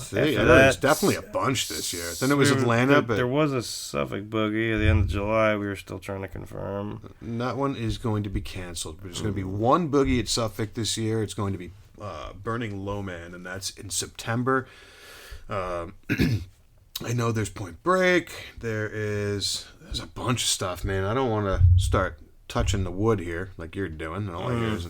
Speaker 4: see. I know there's definitely a bunch this year. Then it was Atlanta, but
Speaker 5: there was a Suffolk boogie at the end of July. We were still trying to confirm.
Speaker 4: That one is going to be canceled. There's going to be one boogie at Suffolk this year. It's going to be Burning Low Man, and that's in September. I know there's Point Break. There's a bunch of stuff, man. I don't want to start touching the wood here like you're doing. All I hear is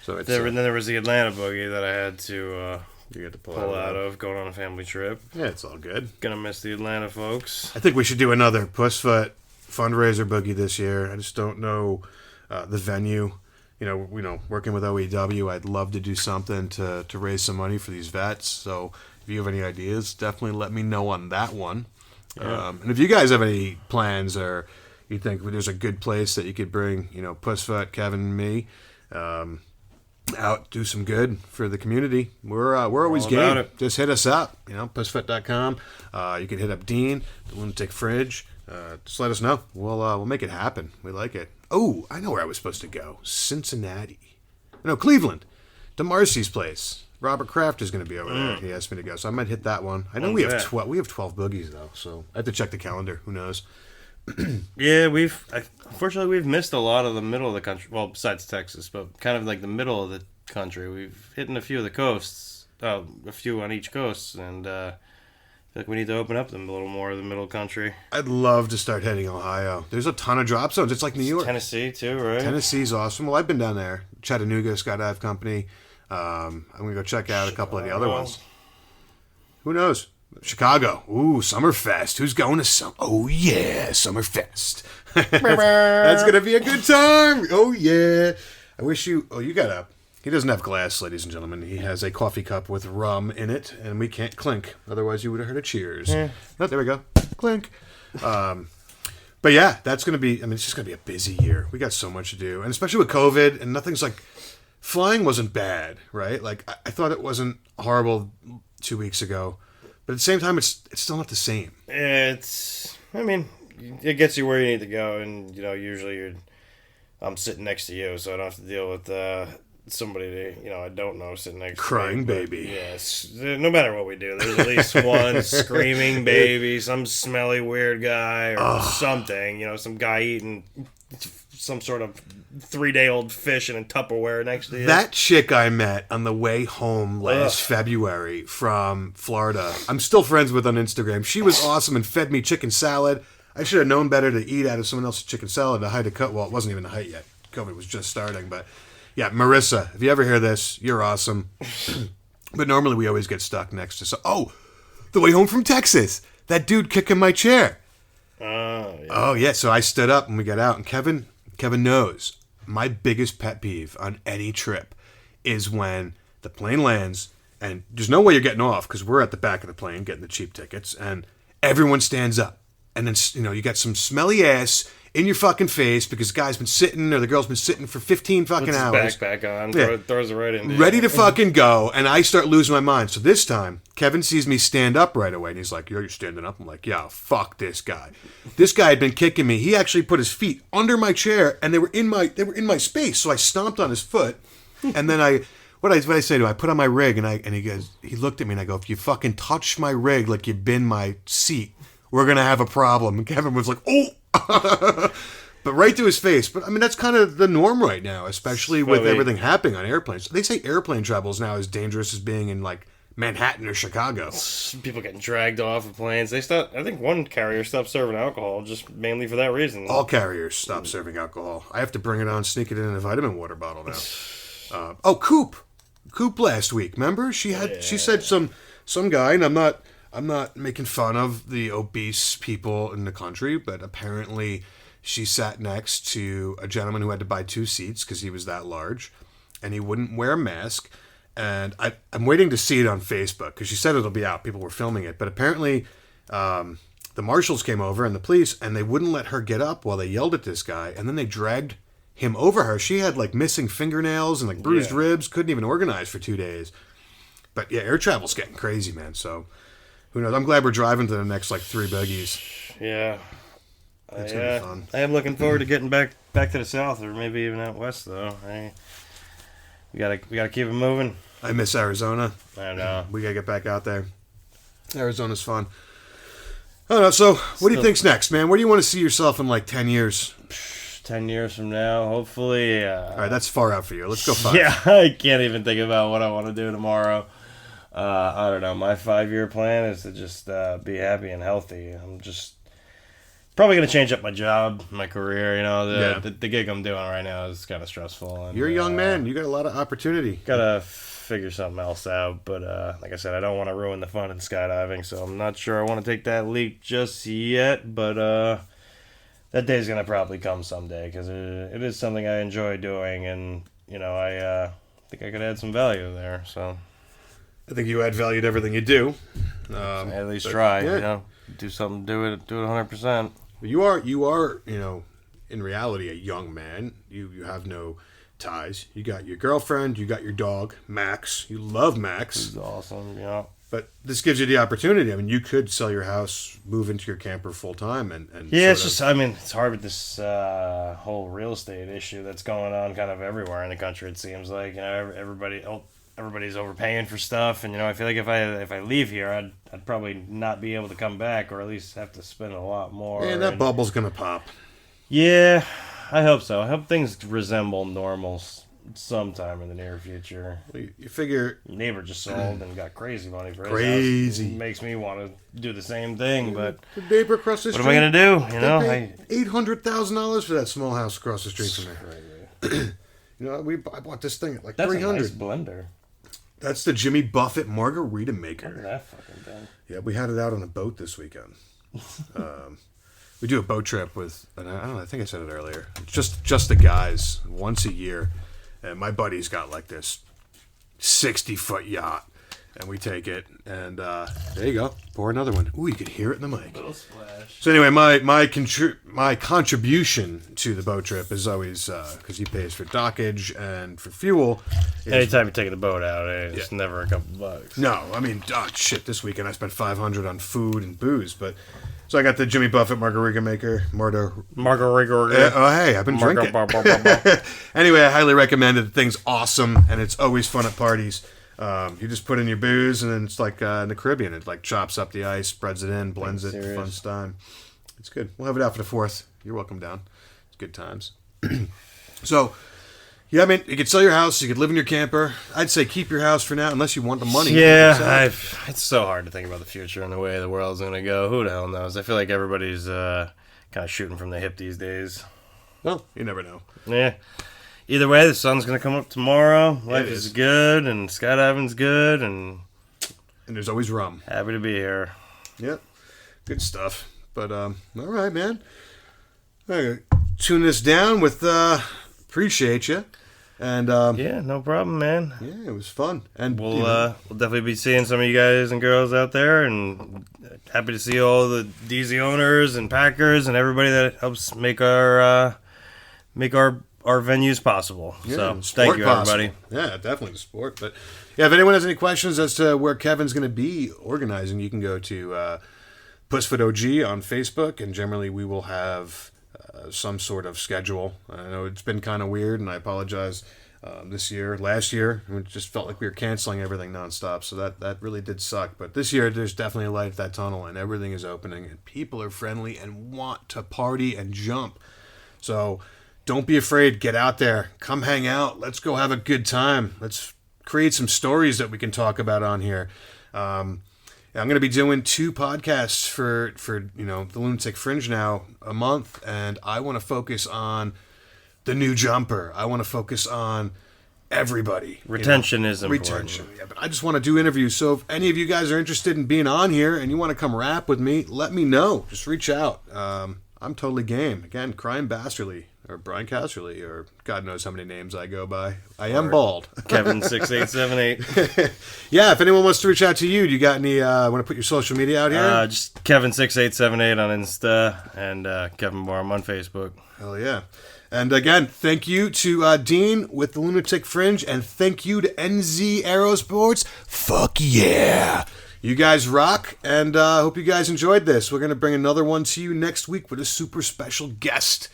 Speaker 4: so it's.
Speaker 5: Then there was the Atlanta boogie that I had to
Speaker 4: you had to pull
Speaker 5: out of going on a family trip.
Speaker 4: Yeah, it's all good.
Speaker 5: Gonna miss the Atlanta folks.
Speaker 4: I think we should do another Pussfoot fundraiser boogie this year. I just don't know the venue. You know, working with OEW, I'd love to do something to raise some money for these vets. So if you have any ideas, definitely let me know on that one. Yeah. And if you guys have any plans or you think there's a good place that you could bring, Pussfoot, Kevin, and me out, do some good for the community, we're always game. Just hit us up, pussfoot.com. You can hit up Dean, the Lunatic Fringe. Just let us know. We'll make it happen. We like it. Oh, I know where I was supposed to go. Cincinnati. No, Cleveland. DeMarcy's place. Robert Kraft is going to be over there. He asked me to go, so I might hit that one. I know we have 12. We have 12 boogies though, so I have to check the calendar. Who knows?
Speaker 5: Yeah, unfortunately we've missed a lot of the middle of the country. Well, besides Texas, but kind of like the middle of the country. We've hit a few of the coasts, a few on each coast, and like we need to open up them a little more, the middle country.
Speaker 4: I'd love to start heading Ohio. There's a ton of drop zones. It's like New York.
Speaker 5: Tennessee, too, right?
Speaker 4: Tennessee's awesome. Well, I've been down there. Chattanooga Skydive Company. I'm going to go check out a couple of the other ones. Who knows? Chicago. Ooh, Summerfest. Who's going to Oh, yeah, Summerfest. That's going to be a good time. Oh, yeah. I wish you... Oh, you got up. He doesn't have glass, ladies and gentlemen. He has a coffee cup with rum in it, and we can't clink. Otherwise, you would have heard a cheers. Oh, there we go. Clink. But yeah, that's going to be... I mean, it's just going to be a busy year. We got so much to do. And especially with COVID, and nothing's like... Flying wasn't bad, right? Like, I thought it wasn't horrible 2 weeks ago. But at the same time, it's still not the same.
Speaker 5: I mean, it gets you where you need to go, and, usually I'm sitting next to you, so I don't have to deal with somebody that, I don't know sitting next
Speaker 4: Crying
Speaker 5: to me.
Speaker 4: baby.
Speaker 5: Yes. No matter what we do, there's at least one screaming baby, some smelly weird guy, or something, some guy eating some sort of 3-day-old fish in a Tupperware next to you.
Speaker 4: That chick I met on the way home last February from Florida, I'm still friends with on Instagram. She was awesome and fed me chicken salad. I should have known better to eat out of someone else's chicken salad. The height of cut, well, it wasn't even the height yet. COVID was just starting. But yeah, Marissa, if you ever hear this, you're awesome. But normally we always get stuck next to... the way home from Texas. That dude kicking my chair. Oh, yeah. So I stood up and we got out. And Kevin knows my biggest pet peeve on any trip is when the plane lands and there's no way you're getting off because we're at the back of the plane getting the cheap tickets and everyone stands up. And then, you got some smelly ass in your fucking face because the guy's been sitting or the girl's been sitting for 15 fucking
Speaker 5: Puts
Speaker 4: hours.
Speaker 5: His backpack on, throws it right in.
Speaker 4: Ready to fucking go. And I start losing my mind. So this time, Kevin sees me stand up right away. And he's like, you're standing up? I'm like, yeah, fuck this guy. This guy had been kicking me. He actually put his feet under my chair and they were in my space. So I stomped on his foot. And then what I say to him, I put on my rig and he looked at me and I go, if you fucking touch my rig like you've been my seat, we're going to have a problem. And Kevin was like, oh. But right to his face. But I mean, that's kind of the norm right now, especially with everything happening on airplanes. They say airplane travel is now as dangerous as being in like Manhattan or Chicago.
Speaker 5: People getting dragged off of planes. I think one carrier stopped serving alcohol just mainly for that reason.
Speaker 4: All carriers stop serving alcohol. I have to bring it on, sneak it in a vitamin water bottle now. Coop last week. Remember? She said some guy, and I'm not making fun of the obese people in the country, but apparently she sat next to a gentleman who had to buy 2 seats because he was that large, and he wouldn't wear a mask. And I'm waiting to see it on Facebook because she said it'll be out. People were filming it. But apparently the marshals came over and the police, and they wouldn't let her get up while they yelled at this guy. And then they dragged him over her. She had like missing fingernails and like bruised ribs, couldn't even organize for 2 days. But yeah, air travel's getting crazy, man. So who knows? I'm glad we're driving to the next like 3 boogies.
Speaker 5: Yeah.
Speaker 4: It's gonna be fun.
Speaker 5: I am looking forward to getting back to the south, or maybe even out west. Though we gotta keep it moving.
Speaker 4: I miss Arizona.
Speaker 5: I know.
Speaker 4: We gotta get back out there. Arizona's fun. I don't know. So, what do you think's next, man? Where do you want to see yourself in like 10 years?
Speaker 5: 10 years from now, hopefully.
Speaker 4: All right, that's far out for you. Let's go 5.
Speaker 5: Yeah, I can't even think about what I want to do tomorrow. I don't know. My 5-year plan is to just be happy and healthy. I'm just probably going to change up my job, my career. The gig I'm doing right now is kind of stressful. And,
Speaker 4: you're a young man. You got a lot of opportunity.
Speaker 5: Got to figure something else out. But like I said, I don't want to ruin the fun in skydiving, so I'm not sure I want to take that leap just yet. But that day's going to probably come someday because it is something I enjoy doing. And, I think I could add some value there. So
Speaker 4: I think you add value to everything you do.
Speaker 5: At least try, do something, do it 100%.
Speaker 4: You are, in reality, a young man. You have no ties. You got your girlfriend. You got your dog, Max. You love Max.
Speaker 5: He's awesome, yeah.
Speaker 4: But this gives you the opportunity. I mean, you could sell your house, move into your camper full time, and
Speaker 5: yeah, it's hard with this whole real estate issue that's going on kind of everywhere in the country. It seems like everybody's overpaying for stuff, and I feel like if I leave here, I'd probably not be able to come back, or at least have to spend a lot more.
Speaker 4: Yeah, bubble's gonna pop.
Speaker 5: Yeah, I hope so. I hope things resemble normal sometime in the near future.
Speaker 4: You figure
Speaker 5: Neighbor just sold and got crazy money for his
Speaker 4: Crazy.
Speaker 5: house. It makes me want to do the same thing, but
Speaker 4: the neighbor across the
Speaker 5: what
Speaker 4: street.
Speaker 5: am I gonna do? You know,
Speaker 4: $800,000 for that small house across the street from me. You know, I bought this thing at like
Speaker 5: that's
Speaker 4: $300.
Speaker 5: a nice blender.
Speaker 4: That's the Jimmy Buffett margarita
Speaker 5: Look at
Speaker 4: maker.
Speaker 5: that fucking thing.
Speaker 4: Yeah, we had it out on a boat this weekend. We do a boat trip with, and I don't know, I think I said it earlier. Just the guys once a year, and my buddy's got like this 60-foot yacht, and we take it, and there you go, pour another one. Ooh, you could hear it in the mic.
Speaker 5: Little splash.
Speaker 4: So anyway, my contribution to the boat trip is always because he pays for dockage and for fuel.
Speaker 5: Anytime you're taking the boat out, it's never a couple bucks.
Speaker 4: No, I mean, shit. This weekend I spent $500 on food and booze, but so I got the Jimmy Buffett margarita maker.
Speaker 5: Margarita.
Speaker 4: Oh, hey, I've been drinking. Anyway, I highly recommend it. The thing's awesome, and it's always fun at parties. You just put in your booze, and then it's like in the Caribbean. It like chops up the ice, spreads it in, blends it. Fun time. It's good. We'll have it out for the 4th. You're welcome down. It's good times. So, yeah, I mean, you could sell your house. You could live in your camper. I'd say keep your house for now, unless you want the money.
Speaker 5: Yeah, it's so hard to think about the future and the way the world's going to go. Who the hell knows? I feel like everybody's kind of shooting from the hip these days.
Speaker 4: Well, you never know.
Speaker 5: Yeah. Either way, the sun's going to come up tomorrow. Life is good, and skydiving's good, and
Speaker 4: there's always rum.
Speaker 5: Happy to be here.
Speaker 4: Yep. Good stuff. But, all right, man. I tune this down with, appreciate you. And,
Speaker 5: yeah, no problem, man.
Speaker 4: Yeah, it was fun. And
Speaker 5: we'll definitely be seeing some of you guys and girls out there, and happy to see all the DZ owners and packers and everybody that helps make our venues possible.
Speaker 4: Yeah,
Speaker 5: so thank you, everybody.
Speaker 4: Yeah, definitely the sport. But yeah, if anyone has any questions as to where Kevin's going to be organizing, you can go to Pussfoot OG on Facebook, and generally we will have some sort of schedule. I know it's been kind of weird, and I apologize. Last year, it just felt like we were canceling everything nonstop, so that really did suck. But this year, there's definitely a light at that tunnel, and everything is opening, and people are friendly and want to party and jump. So don't be afraid. Get out there. Come hang out. Let's go have a good time. Let's create some stories that we can talk about on here. I'm going to be doing 2 podcasts for the Lunatic Fringe now a month, and I want to focus on the new jumper. I want to focus on everybody.
Speaker 5: Retention is important.
Speaker 4: Retention, yeah. But I just want to do interviews. So if any of you guys are interested in being on here and you want to come rap with me, let me know. Just reach out. I'm totally game. Again, Brian Casserly, or Brian Casserly, or God knows how many names I go by. I am bald.
Speaker 5: Kevin 6878.
Speaker 4: Yeah, if anyone wants to reach out to you, do you got any? Want to put your social media out here?
Speaker 5: Just Kevin 6878 on Insta and Kevin Boorom on Facebook.
Speaker 4: Hell yeah. And again, thank you to Dean with the Lunatic Fringe, and thank you to NZ Aerosports. Fuck yeah. You guys rock, and hope you guys enjoyed this. We're going to bring another one to you next week with a super special guest.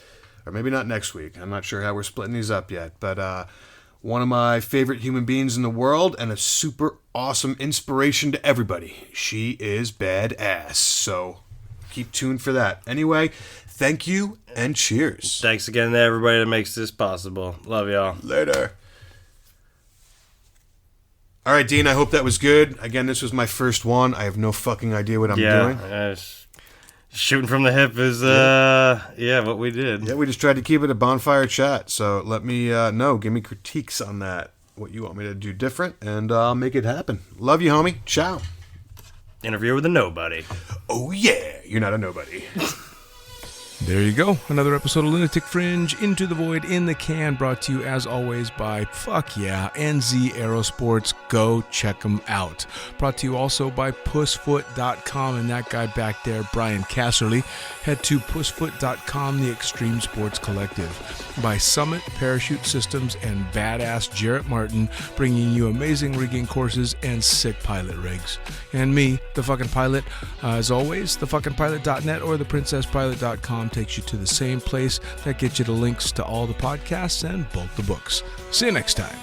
Speaker 4: Or maybe not next week. I'm not sure how we're splitting these up yet. But one of my favorite human beings in the world, and a super awesome inspiration to everybody. She is badass. So keep tuned for that. Anyway, thank you, and cheers.
Speaker 5: Thanks again to everybody that makes this possible. Love y'all.
Speaker 4: Later. All right, Dean, I hope that was good. Again, this was my first one. I have no fucking idea what I'm doing.
Speaker 5: Shooting from the hip is, what we did.
Speaker 4: Yeah, we just tried to keep it a bonfire chat. So let me know. Give me critiques on that. What you want me to do different, and I'll make it happen. Love you, homie. Ciao.
Speaker 5: Interview with a nobody.
Speaker 4: Oh, yeah. You're not a nobody.
Speaker 2: There you go. Another episode of Lunatic Fringe, Into the Void, in the can, brought to you as always by, NZ Aerosports. Go check them out. Brought to you also by Pussfoot.com, and that guy back there, Brian Casserly. Head to Pussfoot.com, the Extreme Sports Collective. By Summit Parachute Systems and badass Jarrett Martin, bringing you amazing rigging courses and sick pilot rigs. And me, the fucking pilot, as always, thefuckingpilot.net or theprincesspilot.com takes you to the same place that gets you the links to all the podcasts and both the books. See you next time.